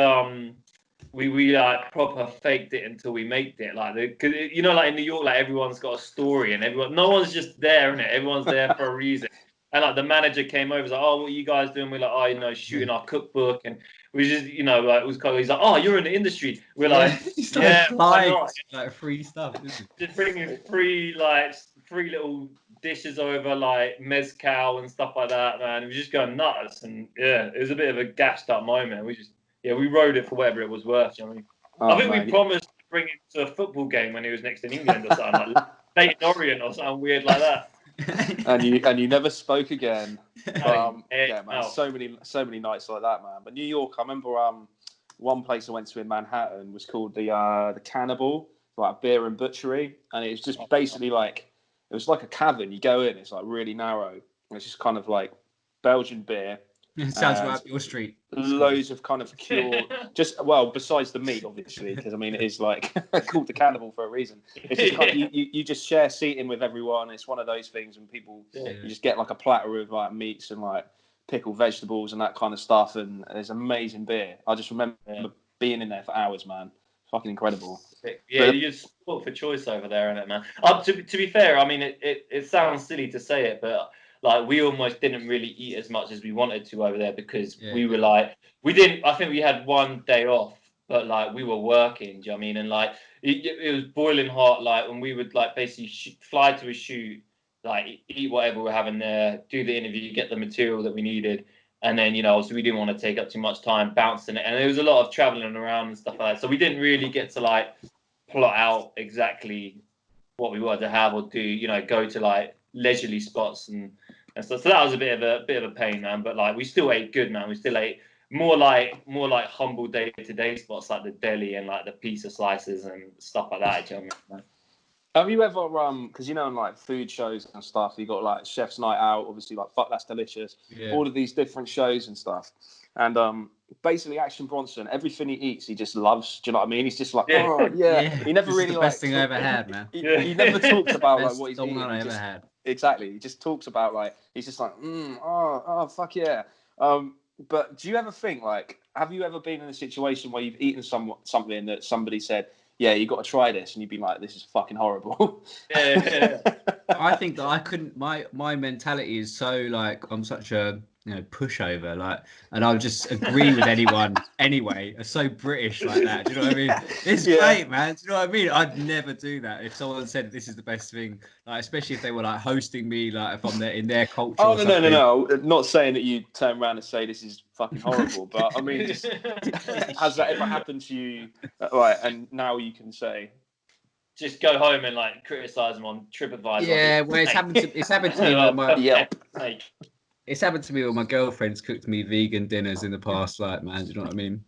like proper faked it until we made it. Like, cause like in New York, like everyone's got a story, and no one's just there, innit? Everyone's there for a reason. And like the manager came over, was like, "Oh, what are you guys doing?" We're like, shooting our cookbook, and we just, like, it was kind of, he's like, "Oh, you're in the industry." We're like, like free stuff, just bringing free little dishes over, like mezcal and stuff like that, man. We just going nuts, and it was a bit of a gassed up moment. We just, we rode it for whatever it was worth. You know what I mean? I think we promised to bring him to a football game when he was next in England or something, like Leighton Orient or something weird like that. and you never spoke again. Yeah, man. So many nights like that, man. But New York, I remember one place I went to in Manhattan was called the Cannibal, like beer and butchery, and it was just basically like it was like a cavern. You go in, it's like really narrow. And it's just kind of like Belgian beer. It sounds right up your street. Loads of kind of cured, besides the meat, obviously, because I mean it is like called the Cannibal for a reason. It's just kind of, you just share seating with everyone. It's one of those things, and people you just get like a platter of like meats and like pickled vegetables and that kind of stuff, and there's amazing beer. I just remember being in there for hours, man. Fucking incredible. Yeah, you just sport for choice over there, isn't it, man? To be fair, I mean it sounds silly to say it, but like we almost didn't really eat as much as we wanted to over there, because we were like, I think we had one day off, but like we were working, do you know what I mean? And like it was boiling hot, like when we would like basically fly to a shoot, like eat whatever we're having there, do the interview, get the material that we needed, and then so we didn't want to take up too much time bouncing it, and there was a lot of traveling around and stuff like that, so we didn't really get to like plot out exactly what we wanted to have or do, go to like leisurely spots and stuff. So that was a bit of a pain, man. But like we still ate good, man. We still ate more like humble day-to-day spots like the deli and like the pizza slices and stuff like that. Do you know what I mean? Have you ever because in like food shows and stuff, you got like Chef's Night Out, obviously like Fuck That's Delicious, all of these different shows and stuff, and basically Action Bronson, everything he eats he just loves. Do you know what I mean? He's just like he never really the best thing I ever had, man. He never talks about like what he's eating. I ever had. Exactly. He just talks about like he's just like fuck yeah. But do you ever think, like, have you ever been in a situation where you've eaten something that somebody said, yeah, you got to try this, and you'd be like, this is fucking horrible? Yeah. I think that I couldn't. My mentality is so like I'm such a pushover, like, and I'll just agree with anyone anyway. I'm so British like that. Do you know what I mean? It's great, man. Do you know what I mean? I'd never do that if someone said this is the best thing, like especially if they were like hosting me, like if I'm there in their culture. Oh no! Not saying that you turn around and say this is fucking horrible, but I mean, just, has that ever happened to you? Right, and now you can say. Just go home and like criticize them on TripAdvisor. Yeah, well, it's happened to me with my Snake. It's happened to me when my girlfriend's cooked me vegan dinners in the past. Like, man, do you know what I mean?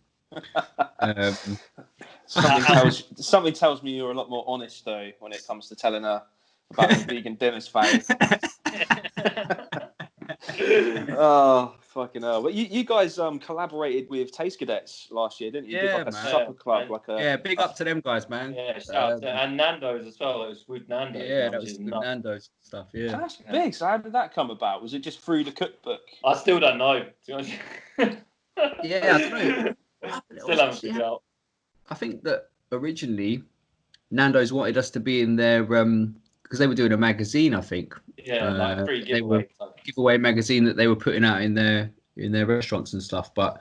Something tells me you're a lot more honest though when it comes to telling her about the vegan dinners, Faye. Oh, fucking hell. But you guys collaborated with Taste Cadets last year, didn't you? Yeah, did like a man. supper club, big up to them guys, man. Yeah, shout out to, and Nando's as well. It was with Nando's. Yeah, that was with Nando's stuff. Yeah, that's big. So how did that come about? Was it just through the cookbook? I still don't know. Yeah, I don't know. Still haven't figured out. I think that originally Nando's wanted us to be in their because they were doing a magazine, I think. Yeah, like free giveaway magazine that they were putting out in their restaurants and stuff. But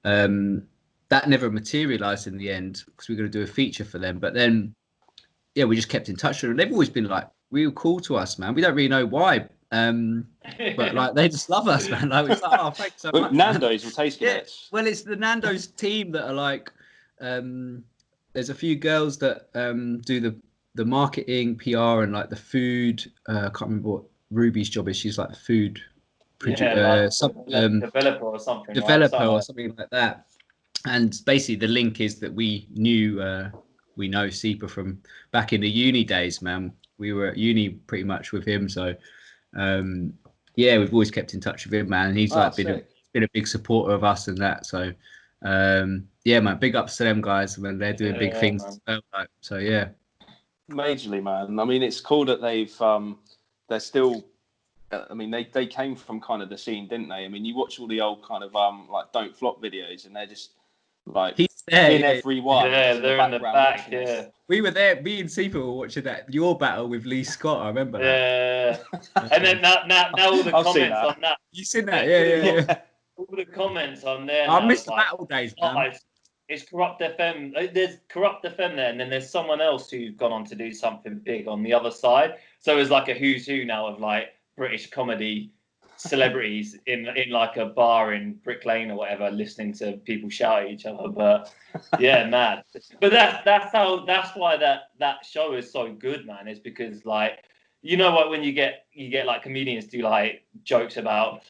that never materialized in the end because we were going to do a feature for them. But then, yeah, we just kept in touch with them. They've always been like real cool to us, man. We don't really know why. But like they just love us, man. Like, it's like, oh, thanks so much. Nando's will Taste Cadets. Well, it's the Nando's team that are like. There's a few girls that do the marketing, PR, and like the food. I can't remember what Ruby's job is. She's like the food developer or something. Or something like that. And basically, the link is that we know Seeper from back in the uni days, man. We were at uni pretty much with him, so yeah, we've always kept in touch with him, man. And he's been a big supporter of us and that. So yeah, man, big ups to them guys, man. They're doing big things as well, like, so yeah. Majorly, man. I mean, it's cool that they're still. I mean, they came from kind of the scene, didn't they? I mean, you watch all the old kind of like Don't Flop videos, and they're just like every one. Yeah, they're in the back. Yeah, we were there. Me and Seeper were watching your battle with Lee Scott. I remember. Yeah, and then now all the comments on that. You seen that? Yeah. All the comments on there. I missed the battle days, man. It's Corrupt FM. There's Corrupt FM there, and then there's someone else who's gone on to do something big on the other side. So it's like a who's who now of like British comedy celebrities in like a bar in Brick Lane or whatever, listening to people shout at each other. But yeah, mad. But that's why that show is so good, man. Is because like what, when you get like comedians do like jokes about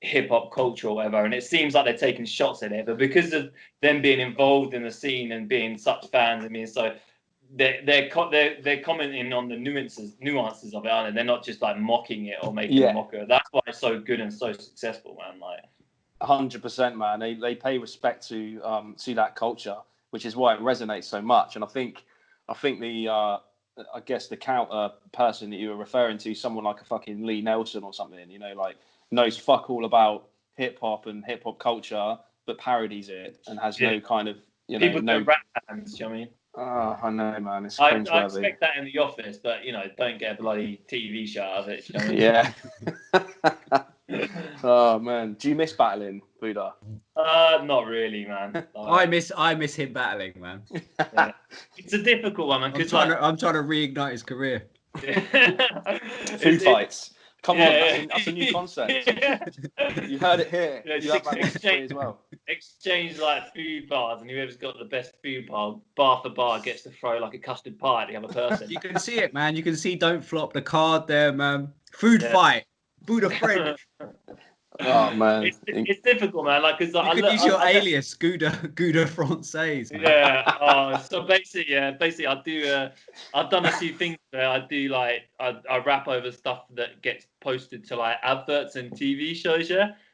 hip hop culture or whatever, and it seems like they're taking shots at it, but because of them being involved in the scene and being such fans, I mean, so they're commenting on the nuances of it, aren't they? They're not just like mocking it or making a mocker. That's why it's so good and so successful, man. Like 100%, man. They pay respect to that culture, which is why it resonates so much. And I think the I guess the counter person that you were referring to, someone like a fucking Lee Nelson or something, like knows fuck all about hip hop and hip hop culture, but parodies it and has no kind of people no rap fans. You know what I mean? Oh, I know, man. It's I expect that in the office, but don't get a bloody TV show out of it. You know what I mean? Yeah. Oh man, do you miss battling, Booda? Not really, man. I miss him battling, man. Yeah. It's a difficult one, man. I'm trying to reignite his career. Food fights. Come on, that's a new concept. You heard it here. You have that as well. Exchange like food bars, and whoever's got the best food bar for bar gets to throw like a custard pie at the other person. You can see it, man. You can see Don't Flop the card there, man. Food fight, Booda French. Oh man, it's difficult, man. Like, cause you could use your alias, Gouda Française. Man. Yeah. So basically, I've done a few things where I do like I rap over stuff that gets posted to like adverts and TV shows,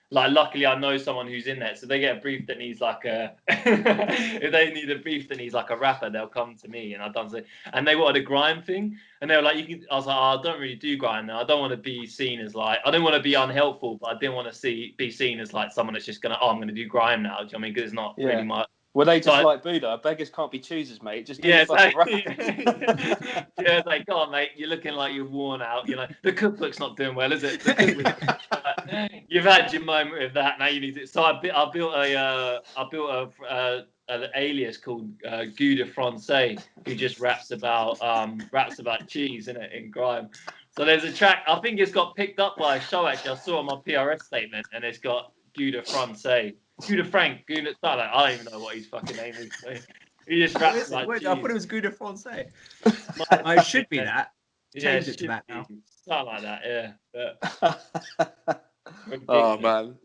like, luckily I know someone who's in there, so they get a brief that needs like a if they need a brief that needs like a rapper, they'll come to me, and I've done so. And they wanted a grime thing, and they were like, I was like, I don't really do grime now. I don't want to be seen as like, I don't want to be unhelpful, but I didn't want to be seen as like someone that's just gonna, I'm gonna do grime now. Do you know what I mean? Because it's not really my. Were they just like, Booda, beggars can't be choosers, mate? Just do the fucking rap. Yeah, it's like, go on, mate, you're looking like you're worn out. You know, the cookbook's not doing well, is it? You've had your moment with that. Now you need it. So I built an alias called Gouda Francais, who just raps about cheese in grime. So there's a track. I think it's got picked up by a show. Actually, I saw on my PRS statement, and it's got Gouda Francais. Gouda Frank, Gouda, I don't even know what his fucking name is. So he just raps like cheese. I thought it was Gouda Francais. It should be that. Change it to that now. Something like that, yeah. Oh, man.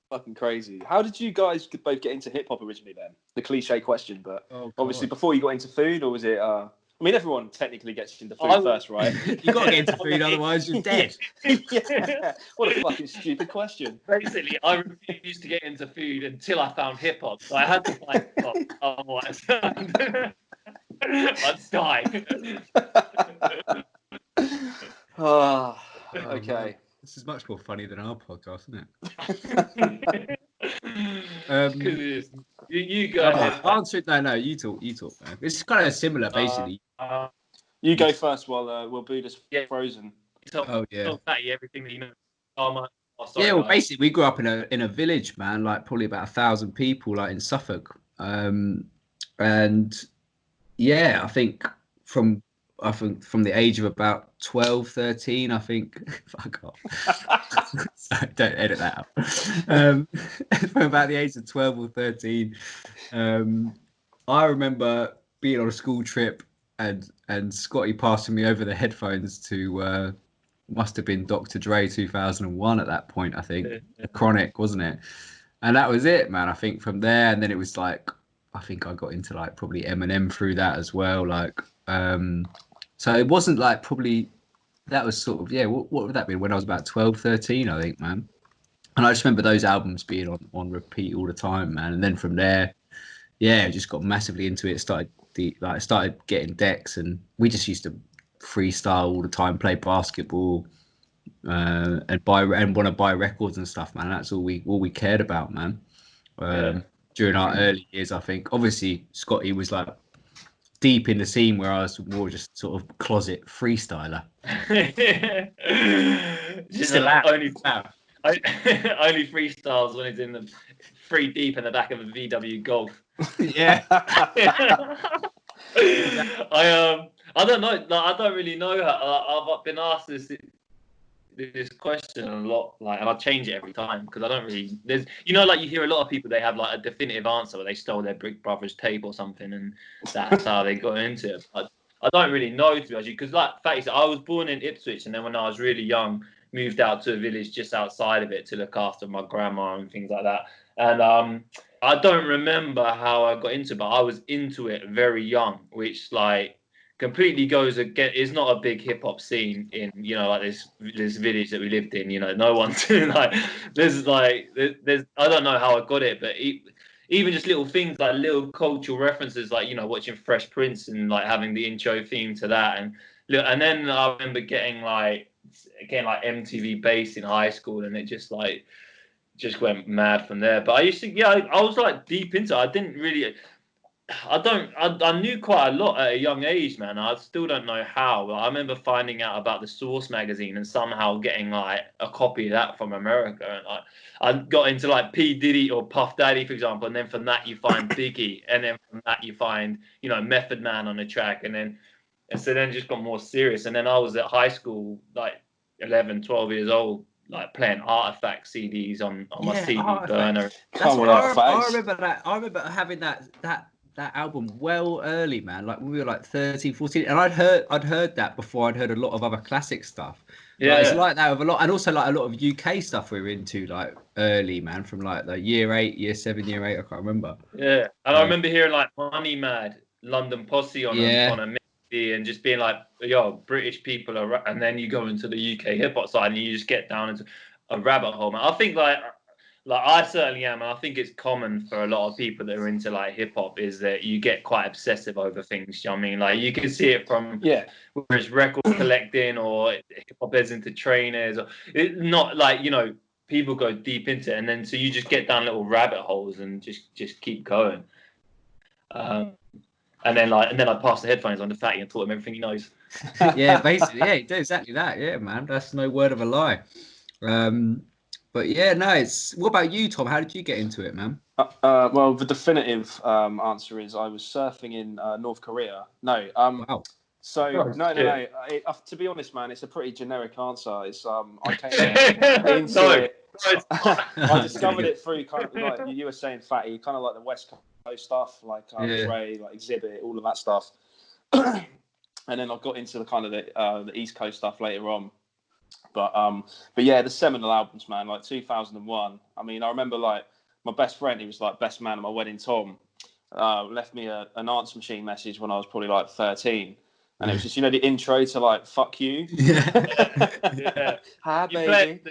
Fucking crazy. How did you guys both get into hip-hop originally then? The cliche question, but obviously before you got into food, or was it... I mean, everyone technically gets into food first, right? You got to get into food, otherwise you're dead. Yeah. What a fucking stupid question. Basically, I refused to get into food until I found hip-hop. So I had to find hip-hop, otherwise I'd die. Okay. This is much more funny than our podcast, isn't it? You go ahead. Answer it. No, you talk, man. It's kind of similar, basically. You go first while Booda's frozen. Everything that you know. Well, basically, we grew up in a village, man, like probably about 1,000 people, like in Suffolk. And yeah, I think from the age of about 12, 13, I think. Fuck off. Sorry, don't edit that out. From about the age of 12 or 13, I remember being on a school trip and Scotty passing me over the headphones to must have been Dr. Dre 2001 at that point, I think. Chronic, wasn't it? And that was it, man. I think from there, and then it was like, I think I got into like probably Eminem through that as well. Like, so it wasn't like probably, that was sort of, what would that be? When I was about 12, 13, I think, man. And I just remember those albums being on repeat all the time, man. And then from there, just got massively into it. Started getting decks, and we just used to freestyle all the time, play basketball, and want to buy records and stuff, man. That's all we cared about, man. During our early years, I think. Obviously, Scotty was like deep in the scene, where I was more just sort of closet freestyler. Just only freestyles when it's in the 3 deep in the back of a VW Golf. Yeah. I don't know. Like, I don't really know. I've been asked this question a lot, like, and I change it every time because I don't really. There's, like you hear a lot of people, they have like a definitive answer where they stole their Big Brother's tape or something, and that's how they got into it. But I don't really know, to be honest, because like fact is, I was born in Ipswich, and then when I was really young, moved out to a village just outside of it to look after my grandma and things like that. And I don't remember how I got into it, but I was into it very young, which like completely goes against. It's not a big hip hop scene in like this village that we lived in. No one's like there's I don't know how I got it, but even just little things like little cultural references, like watching Fresh Prince and like having the intro theme to that, and then I remember getting like MTV Bass in high school, and it just went mad from there. But I used to, I was like deep into it. I didn't really, I knew quite a lot at a young age, man. I still don't know how. But I remember finding out about the Source magazine and somehow getting like a copy of that from America. And I got into like P. Diddy or Puff Daddy, for example. And then from that you find Biggie, and then from that you find Method Man on the track, and so then it just got more serious. And then I was at high school, like 11, 12 years old, like playing Artifact CDs on my CD burner. I remember that. I remember having that album well early, man. Like when we were like 13, 14, and I'd heard that before. I'd heard a lot of other classic stuff. Yeah, it's like that with a lot, and also like a lot of UK stuff we were into like early, man. From like the year 8, year 7, year 8. I can't remember. Yeah, and I remember hearing like Money Mad, London Posse on a mix, and just being like, yo, British people are, and then you go into the UK hip hop side and you just get down into a rabbit hole, man. I think like like I certainly am, and I think it's common for a lot of people that are into like hip hop is that you get quite obsessive over things. You know what I mean? Like you can see it from whether it's record collecting or hip hop heads into trainers, or it's not like, you know, people go deep into it, and then so you just get down little rabbit holes and just keep going. And then I pass the headphones on to Fatty and taught him everything he knows. Yeah, basically, yeah, he did exactly that. Yeah, man, that's no word of a lie. But yeah, no, it's. What about you, Tom? How did you get into it, man? Well, the definitive answer is I was surfing in North Korea. No, Wow. So no. To be honest, man, it's a pretty generic answer. It's I came into it. I discovered it through kind of like you were saying, Fatty, kind of like the West Coast stuff, like Dre, like Exhibit, all of that stuff. And then I got into the kind of the East Coast stuff later on. But yeah, the seminal albums, man, like 2001. I mean, I remember like my best friend, he was like best man at my wedding, Tom, left me an answer machine message when I was probably like 13. And it was just, you know, the intro to like "fuck you." Yeah. Hi, baby.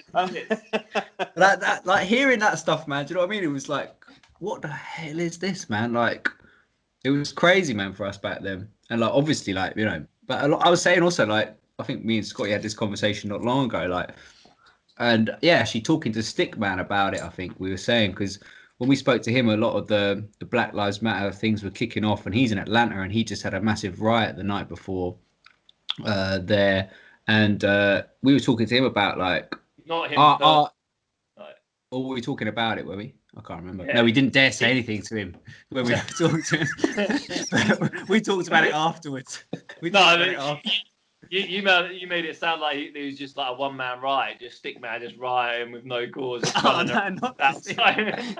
that like hearing that stuff, man. Do you know what I mean? It was like, what the hell is this, man? Like, it was crazy, man, for us back then. And like, obviously, like, you know, but I was saying also, like, I think me and Scotty had this conversation not long ago, like, and yeah, actually talking to Stickman about it. I think we were saying, because when we spoke to him, a lot of the Black Lives Matter things were kicking off, and he's in Atlanta, and he just had a massive riot the night before there, and we were talking to him about like not him. Or were we talking about it? Were we? I can't remember. Yeah. No, we didn't dare say anything to him when we talked to him. We talked about it afterwards. You made it sound like it was just like a one-man riot, just Stickman just rioting with no cause. Not outside.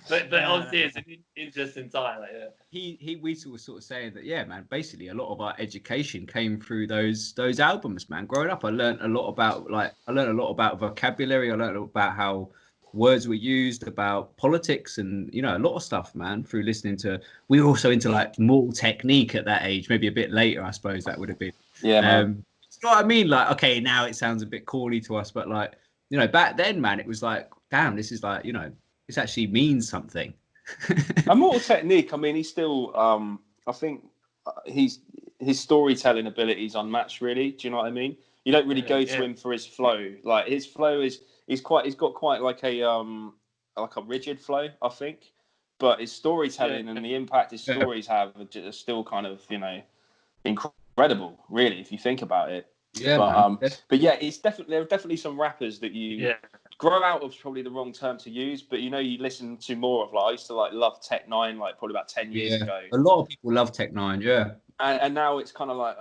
but obviously it's an interesting time. Like, we were sort of saying that, yeah, man. Basically, a lot of our education came through those albums, man. Growing up, I learned a lot about vocabulary. I learned about how words were used, about politics, and, you know, a lot of stuff, man, through listening to. We were also into like Mortal Technique at that age, maybe a bit later, I suppose that would have been. Yeah, man. You know what I mean? Like, okay, now it sounds a bit corny to us, but like, you know, back then, man, it was like, damn, this is like, you know, this actually means something. And Mortal Technique, I mean, he's still, I think his storytelling ability is unmatched, really. Do you know what I mean? You don't really go to him for his flow. Like, his flow is. He's got quite like a rigid flow, I think, but his storytelling and the impact his stories have are still kind of, you know, incredible, really, if you think about it. Yeah, but yeah, there are definitely some rappers that you grow out of, probably the wrong term to use, but you know, you listen to more of. Like, I used to like love Tech 9, like probably about 10 years ago. A lot of people love Tech 9, yeah. And now it's kind of like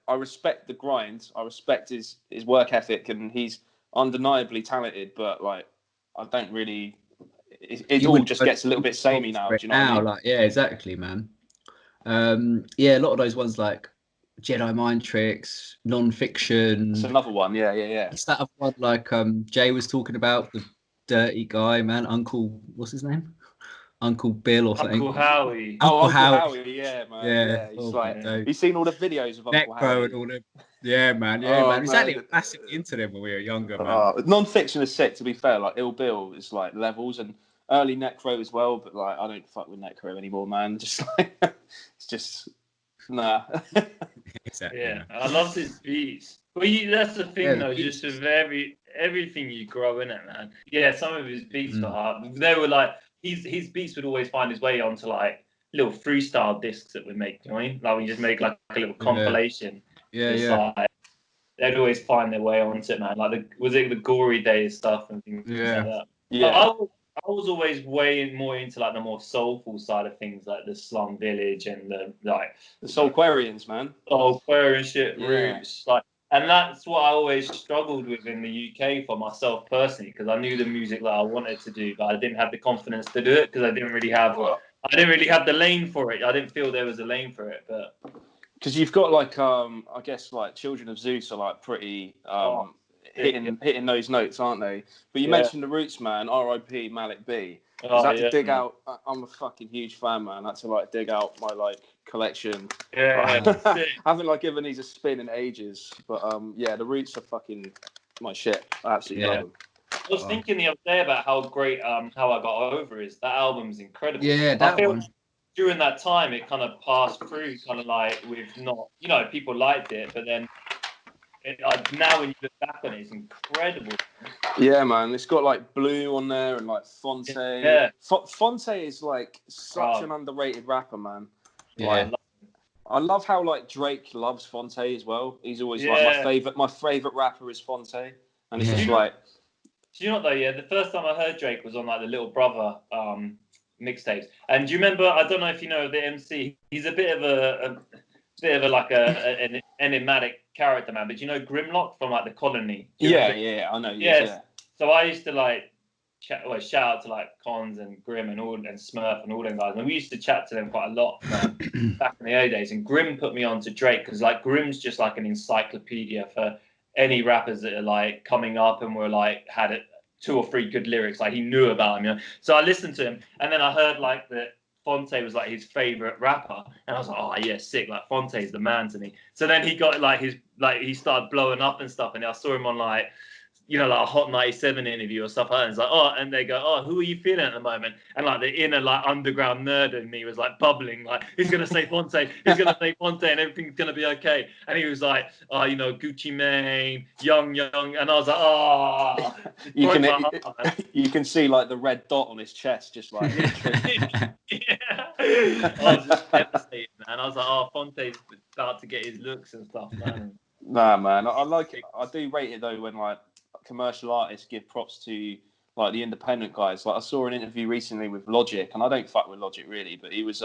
I respect the grind, I respect his work ethic, and he's undeniably talented, but like I don't really. It all just gets a little bit samey now. Do you know what I mean? Like, yeah, exactly, man. Yeah, a lot of those ones like Jedi Mind Tricks, Non-Fiction. It's another one, yeah. It's that other one like Jay was talking about, the dirty guy, man. Uncle, what's his name? Uncle Bill or something. Uncle Howie. Uncle Howie, yeah, man. Yeah, he's you've seen all the videos of Uncle Howie and all them. Yeah, man. Man. Exactly. Massively into them when we were younger, man. Non-Fiction is sick, to be fair. Like, Ill Bill is like levels, and early Necro as well. But like, I don't fuck with Necro anymore, man. Just like, it's just nah. Exactly. Yeah, I love his beats. Well, that's the thing, though. Just with everything you grow in it, man. Yeah, some of his beats were hard. They were like. His beats would always find his way onto like little freestyle discs that we make. You know what I mean? Like we just make like a little compilation. Yeah. Like, they'd always find their way onto it, man. Like was it the Gory Days stuff and things like that? Yeah. I was always way more into like the more soulful side of things, like the Slum Village and the Soulquarians, man. Soulquarian shit, Roots, like. And that's what I always struggled with in the UK for myself personally, because I knew the music that I wanted to do, but I didn't have the confidence to do it because I didn't really have the lane for it. I didn't feel there was a lane for it, but because you've got like I guess like Children of Zeus are like pretty hitting those notes, aren't they? But you mentioned the Roots, man. R.I.P. Malik B. I had to dig out. I'm a fucking huge fan, man. I had to like dig out my like collection. I haven't like given these a spin in ages, but the Roots are fucking my shit. I absolutely love them. was thinking the other day about how great How I Got Over is. That album's incredible. Yeah, that one. During that time, it kind of passed through, kind of like with not, people liked it, but then now when you look back on it, it's incredible. Yeah, man, it's got like Blue on there and like Fonte. Yeah, Fonte is like such an underrated rapper, man. Yeah, like, I love how like Drake loves Fonte as well. He's always like my favorite rapper is Fonte, and it's just like. Do you know what though? Yeah, the first time I heard Drake was on like the Little Brother mixtapes. And do you remember? I don't know if you know the MC. He's a bit of an enigmatic character, man. But do you know Grimlock from like the Colony? Yeah, I know. Yeah. So I used to like shout out to like Cons and Grim and Smurf and all them guys. And we used to chat to them quite a lot back in the early days. And Grim put me on to Drake because like Grim's just like an encyclopedia for any rappers that are like coming up and were like had 2 or 3 good lyrics, like he knew about him, So I listened to him, and then I heard like that Fonte was like his favorite rapper, and I was like, oh yeah, sick, like Fonte's the man to me. So then he got like he started blowing up and stuff, and I saw him on like like a Hot 97 interview or stuff like that. And it's like, and they go, who are you feeling at the moment? And like the inner like underground nerd in me was like bubbling, like he's gonna say Fonte, and everything's gonna be okay. And he was like, Gucci Mane, young, and I was like, you can see like the red dot on his chest, just like. Yeah. I was just devastated, man. I was like, Fonte's about to get his looks and stuff, man. Nah, man, I like it. I do rate it though when like commercial artists give props to like the independent guys. Like I saw an interview recently with Logic, and I don't fuck with Logic really, but he was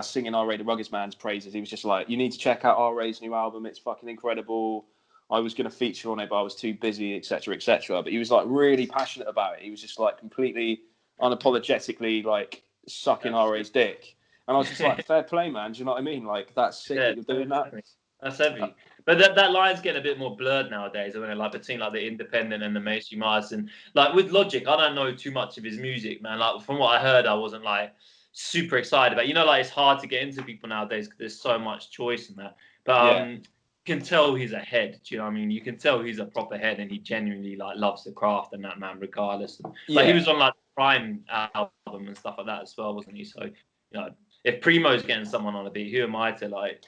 singing R.A. the Rugged Man's praises. He was just like, you need to check out R.A.'s new album. It's fucking incredible. I was going to feature on it, but I was too busy, etc., etc. But he was like really passionate about it. He was just like completely unapologetically like sucking R.A.'s dick. And I was just like, fair play, man. Do you know what I mean? Like, that's sick that you're doing that. That's heavy. But that line's getting a bit more blurred nowadays. I mean, like between like the independent and the mainstream artists. And like with Logic, I don't know too much of his music, man. Like from what I heard, I wasn't like super excited about. Like it's hard to get into people nowadays because there's so much choice in that. But you can tell he's a head. Do you know what I mean? You can tell he's a proper head, and he genuinely like loves the craft and that, man, regardless. Like he was on like Prime album and stuff like that as well, wasn't he? So if Primo's getting someone on a beat, who am I to like?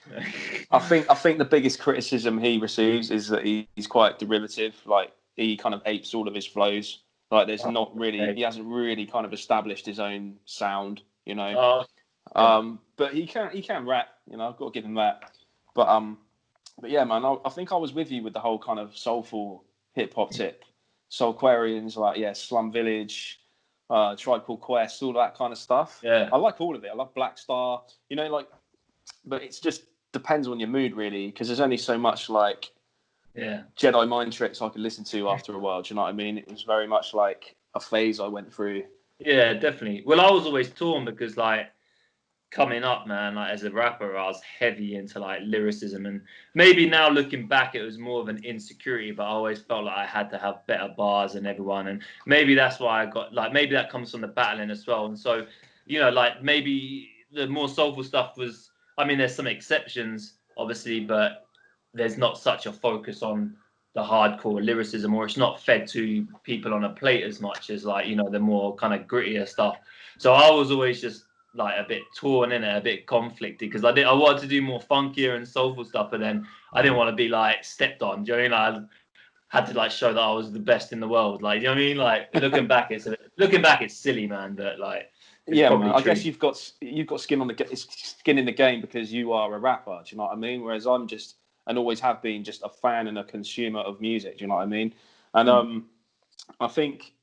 I think the biggest criticism he receives is that he's quite derivative. Like he kind of apes all of his flows. Like there's not really, he hasn't really kind of established his own sound, But he can rap, I've got to give him that. But yeah, man, I think I was with you with the whole kind of soulful hip hop tip. Soulquarians, like Slum Village. Tribe Called Quest, all that kind of stuff. Yeah, I like all of it. I love Black Star, but it's just depends on your mood really, because there's only so much like Jedi mind tricks I could listen to after a while. Do you know what I mean? It was very much like a phase I went through. Yeah, definitely. Well, I was always torn because like coming up, man, like as a rapper, I was heavy into like lyricism, and maybe now looking back, it was more of an insecurity, but I always felt like I had to have better bars than everyone, and maybe that's why I got like, maybe that comes from the battling as well. And so, like maybe the more soulful stuff was, I mean, there's some exceptions obviously, but there's not such a focus on the hardcore lyricism, or it's not fed to people on a plate as much as like, the more kind of grittier stuff. So I was always just like a bit torn in it, a bit conflicted, because I wanted to do more funkier and soulful stuff, but then I didn't want to be like stepped on. Do you know what I mean? I had to like show that I was the best in the world. Like, you know what I mean? Like looking back, it's silly, man. But like, man, I guess you've got skin in the game because you are a rapper. Do you know what I mean? Whereas I'm just, and always have been, just a fan and a consumer of music. Do you know what I mean? And I think,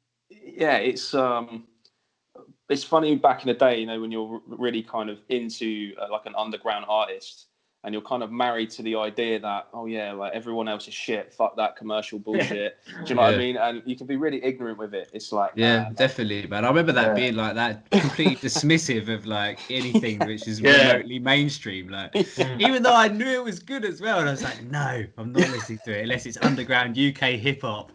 it's funny back in the day, when you're really kind of into like an underground artist, and you're kind of married to the idea that, like everyone else is shit, fuck that commercial bullshit. Do you know what I mean? And you can be really ignorant with it. It's like, definitely, man. I remember that being like that, completely dismissive of like anything which is remotely mainstream. Like, even though I knew it was good as well, and I was like, no, I'm not listening to it unless it's underground UK hip hop.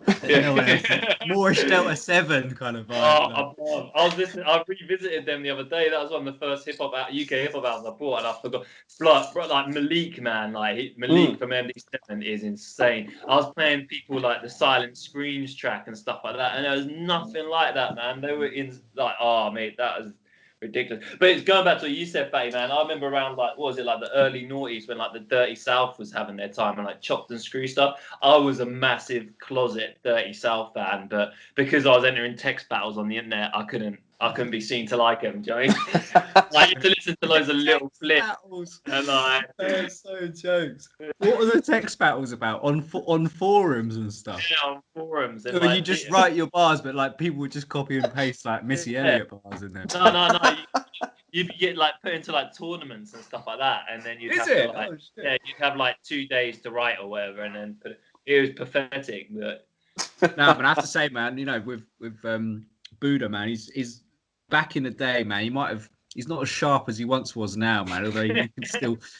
Moorish Delta 7 kind of vibe. I was listening. I revisited them the other day. That was one of the first UK hip hop albums I bought, and I forgot. Like Malik, man, like Malik from MD7 is insane. I was playing people like the Silent Screams track and stuff like that, and there was nothing like that, man. They were in like, oh mate, that was ridiculous. But it's going back to what you said, Fatty, man. I remember around like, what was it, like the early noughties when like the Dirty South was having their time and like Chopped and Screw stuff. I was a massive closet Dirty South fan, but because I was entering text battles on the internet, I couldn't be seen to like them. Do you know what I mean? I had to listen to loads of little flips. And like, so jokes. What were the text battles about on forums and stuff? Yeah, on forums. And, Or like, you just write your bars, but like people would just copy and paste like Missy Elliott bars in there. No. You'd get like put into like tournaments and stuff like that, and then you'd you'd have like 2 days to write or whatever, and then it was pathetic. But no, but I have to say, man, you know, with Booda, man, he's back in the day, man. He's not as sharp as he once was now, man. Although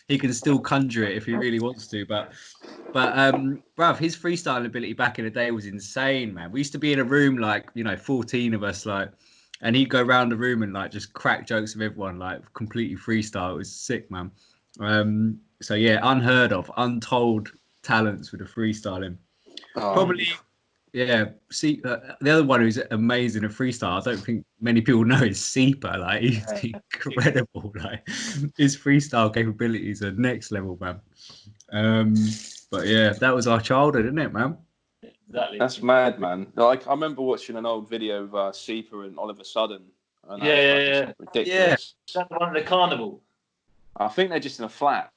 he can still conjure it if he really wants to. But bruv, his freestyling ability back in the day was insane, man. We used to be in a room like, you know, 14 of us, like, and he'd go around the room and like just crack jokes with everyone, like completely freestyle. It was sick, man. So yeah, unheard of, untold talents with the freestyling. Probably. Yeah, see, the other one who's amazing at freestyle, I don't think many people know, is Seeper. Like, he's incredible. Like, his freestyle capabilities are next level, man. But yeah, that was our childhood, isn't it, man? Exactly. That's mad, man. Like, I remember watching an old video of Seeper and Oliver Sudden. And yeah. Ridiculous. Yeah. Is that the one at the carnival? I think they're just in a flat.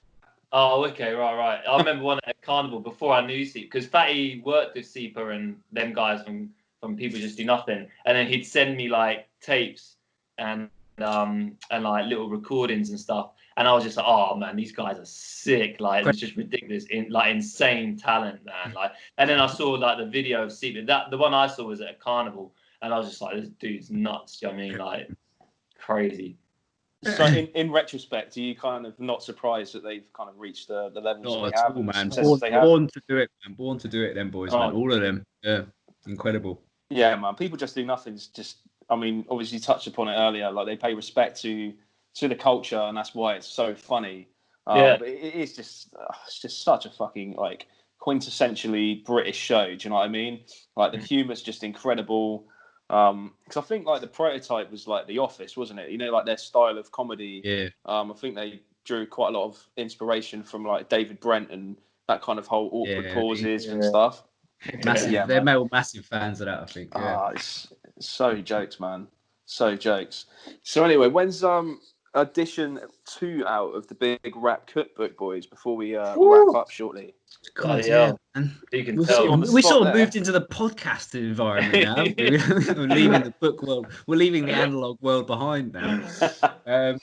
Oh, okay, right. I remember one at Carnival before I knew Seeper, because Fatty worked with Seeper and them guys from People Just Do Nothing, and then he'd send me like tapes and like little recordings and stuff, and I was just like, oh man, these guys are sick, like it's just ridiculous, insane talent, man. Like, and then I saw like the video of Seeper, the one I saw was at a Carnival, and I was just like, this dude's nuts. Do you know what I mean? Like, crazy. So in retrospect, are you kind of not surprised that they've kind of reached the levels Not they at have? all, man. Born to do it, man. Born to do it, them boys, man. All of them. Yeah, incredible. Yeah, man. People Just Do Nothing's just. I mean, obviously, you touched upon it earlier. Like, they pay respect to the culture, and that's why it's so funny. But it is just it's just such a fucking like quintessentially British show. Do you know what I mean? Like, the humor's just incredible. Because I think like the prototype was like The Office, wasn't it? You know, like their style of comedy. Yeah. I think they drew quite a lot of inspiration from like David Brent and that kind of whole awkward pauses and stuff. Massive. Yeah, they're massive fans of that, I think. Yeah. It's so jokes, man. So jokes. So anyway, when's edition 2 out of the Big Rap Cookbook, boys? Before we wrap up shortly. God, yeah. You can tell. We sort of moved into the podcast environment now. We're leaving the book world. We're leaving the analog world behind now.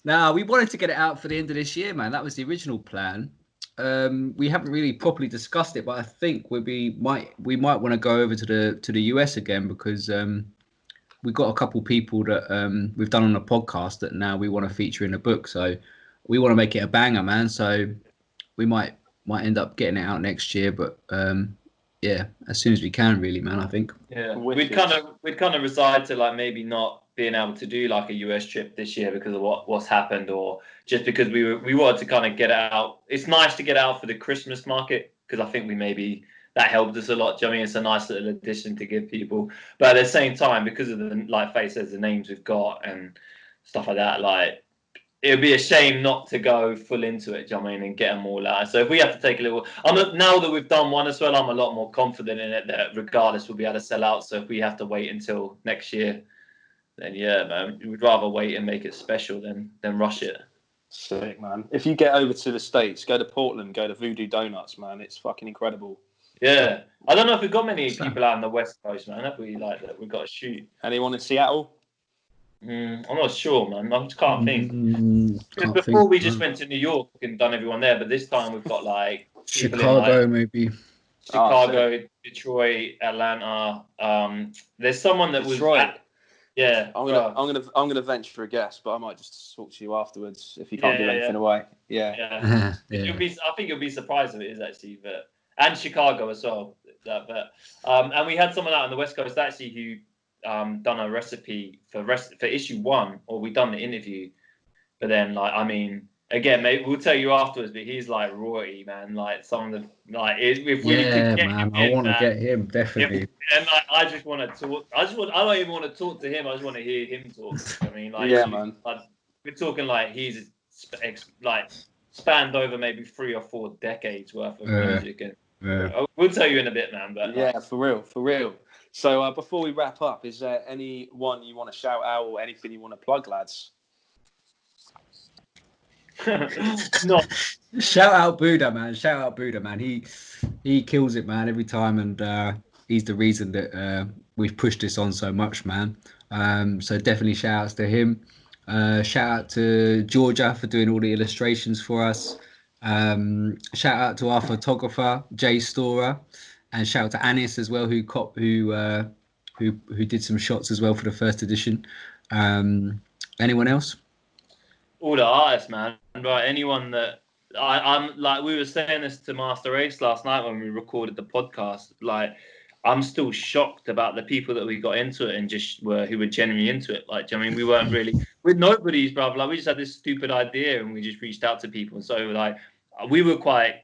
Now, we wanted to get it out for the end of this year, man. That was the original plan. We haven't really properly discussed it, but I think we might want to go over to the US again, because we've got a couple people that we've done on a podcast that now we want to feature in the book. So we want to make it a banger, man. So we might end up getting it out next year, but yeah, as soon as we can, really, man. I think. Yeah, we'd kind of reside to like maybe not being able to do like a US trip this year because of what's happened, or just because we wanted to kind of get it out. It's nice to get out for the Christmas market, because I think that helped us a lot. Do you know what I mean? It's a nice little addition to give people, but at the same time, because of the, like Faye says, the names we've got and stuff like that, like, it would be a shame not to go full into it, do you know what I mean, and get them all out. So if we have to take a little, now that we've done one as well, I'm a lot more confident in it that regardless we'll be able to sell out. So if we have to wait until next year, then yeah, man, we'd rather wait and make it special than rush it. Sick, man. If you get over to the States, go to Portland, go to Voodoo Donuts, man. It's fucking incredible. Yeah. I don't know if we've got many people out on the West Coast, man. Have we, like, that we've got to shoot? Anyone in Seattle? I'm not sure, man. I just can't think. Before we just went to New York and done everyone there, but this time we've got like Chicago, maybe. Chicago, Detroit, Atlanta. There's someone that was Detroit. Yeah. I'm gonna venture a guess, but I might just talk to you afterwards if you can't give anything away. Yeah. I think you'll be surprised if it is actually, and Chicago as well. And we had someone out on the West Coast actually who done a recipe for issue 1, or we done the interview, but then like, I mean, again, mate, we'll tell you afterwards, but he's like royalty, man. Like some of the if we could Yeah, get man. him I in, want to man, get him definitely. and like, I just want to talk. I don't even want to talk to him. I just want to hear him talk. I mean, like, yeah, man. Like, we're talking like he's like spanned over maybe 3 or 4 decades worth of music, and we'll tell you in a bit, man. But yeah, for real. So before we wrap up, is there anyone you want to shout out or anything you want to plug, lads? No. Shout out Booda, man. He kills it, man, every time, and he's the reason that we've pushed this on so much, man. So definitely shout outs to him. Shout out to Georgia for doing all the illustrations for us. Shout out to our photographer Jay Storer, and shout out to Anis as well, who did some shots as well for the first edition. Anyone else? All the artists, man. Right, anyone that I'm like, we were saying this to Master Ace last night when we recorded the podcast. Like, I'm still shocked about the people that we got into it and who were genuinely into it. Like, I mean, we weren't really with nobodies, bro. Like, we just had this stupid idea and we just reached out to people. And so, like, we were quite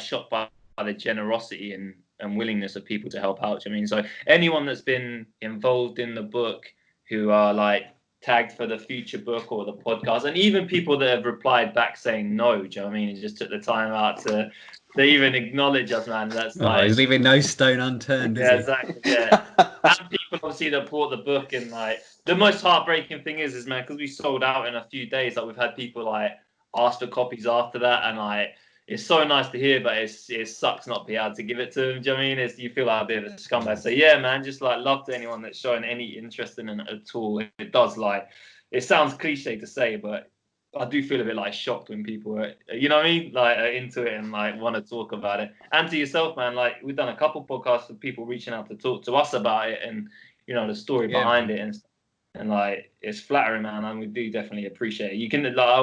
shocked by the generosity and willingness of people to help out. I mean, so anyone that's been involved in the book who are like tagged for the future book or the podcast, and even people that have replied back saying no, do you know what I mean? And just took the time out to even acknowledge us, man. That's like, he's leaving no stone unturned. Yeah, exactly. Yeah, and people obviously that bought the book, and like the most heartbreaking thing is man, because we sold out in a few days. Like, we've had people like ask for copies after that, and like it's so nice to hear, but it sucks not be able to give it to them. Do you know what I mean? You feel like a bit of a scumbag. So yeah, man, just like love to anyone that's showing any interest in it at all. It does, like, it sounds cliche to say, but I do feel a bit like shocked when people are, you know what I mean, like, are into it and like want to talk about it. And to yourself, man, like we've done a couple podcasts with people reaching out to talk to us about it and, you know, the story behind it and stuff. And like, it's flattering, man, and we do definitely appreciate it. You can, like, I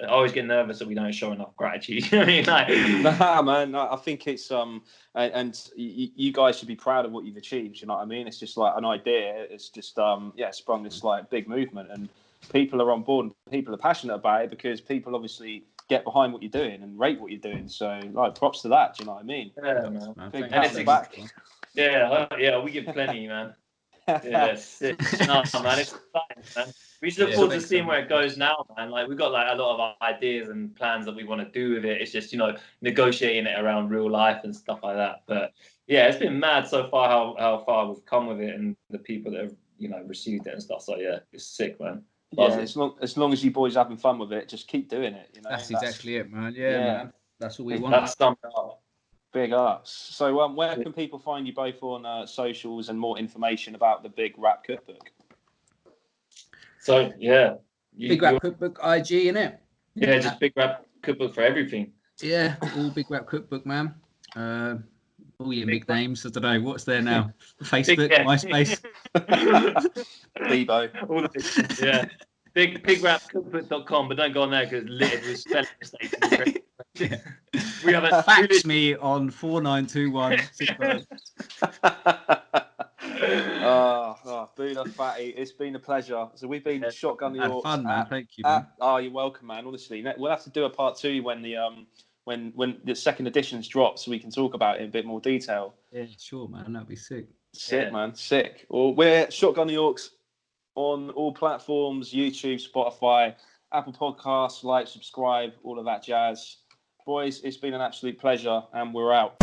always get nervous that we don't show enough gratitude. You know what I mean? Like, Nah, man, I think it's and you guys should be proud of what you've achieved. You know what I mean? It's just like an idea. It's just sprung this like big movement, and people are on board and people are passionate about it because people obviously get behind what you're doing and rate what you're doing. So like, props to that. Do you know what I mean? Yeah, man. Big pat on the back. Yeah, we give plenty, man. Yeah, sick. No, man, it's exciting, man. We just look forward to seeing where it goes now, man. Like, we've got like a lot of ideas and plans that we want to do with it. It's just, you know, negotiating it around real life and stuff like that. But yeah, it's been mad so far how far we've come with it and the people that have, you know, received it and stuff. So yeah, it's sick, man. Yeah, as long as you boys are having fun with it, just keep doing it. You know, that's exactly it, man. Yeah, man. That's what we want. That's summed up. Big ups. So where can people find you both on socials and more information about the Big Rap Cookbook? So yeah, Big Rap Cookbook IG, innit? Yeah, just Big Rap Cookbook for everything. Yeah, all Big Rap Cookbook, man. All your big names. I don't know what's there now. Facebook, MySpace, Bebo. All the big, yeah. Bigrapcookbook.com, but don't go on there because it's littered with spelling mistakes. Yeah. We have a fax me on 4921. Booda, Fatty, it's been a pleasure. So we've been Shotgun the Orcs. Fun, man. Thank you, man. You're welcome, man. Honestly, we'll have to do a part 2 when the second edition's dropped, so we can talk about it in a bit more detail. Yeah, sure, man. That'd be sick. Sick, man. Sick. Well, we're Shotgun the Orcs on all platforms: YouTube, Spotify, Apple Podcasts. Like, subscribe, all of that jazz. Boys, it's been an absolute pleasure, and we're out.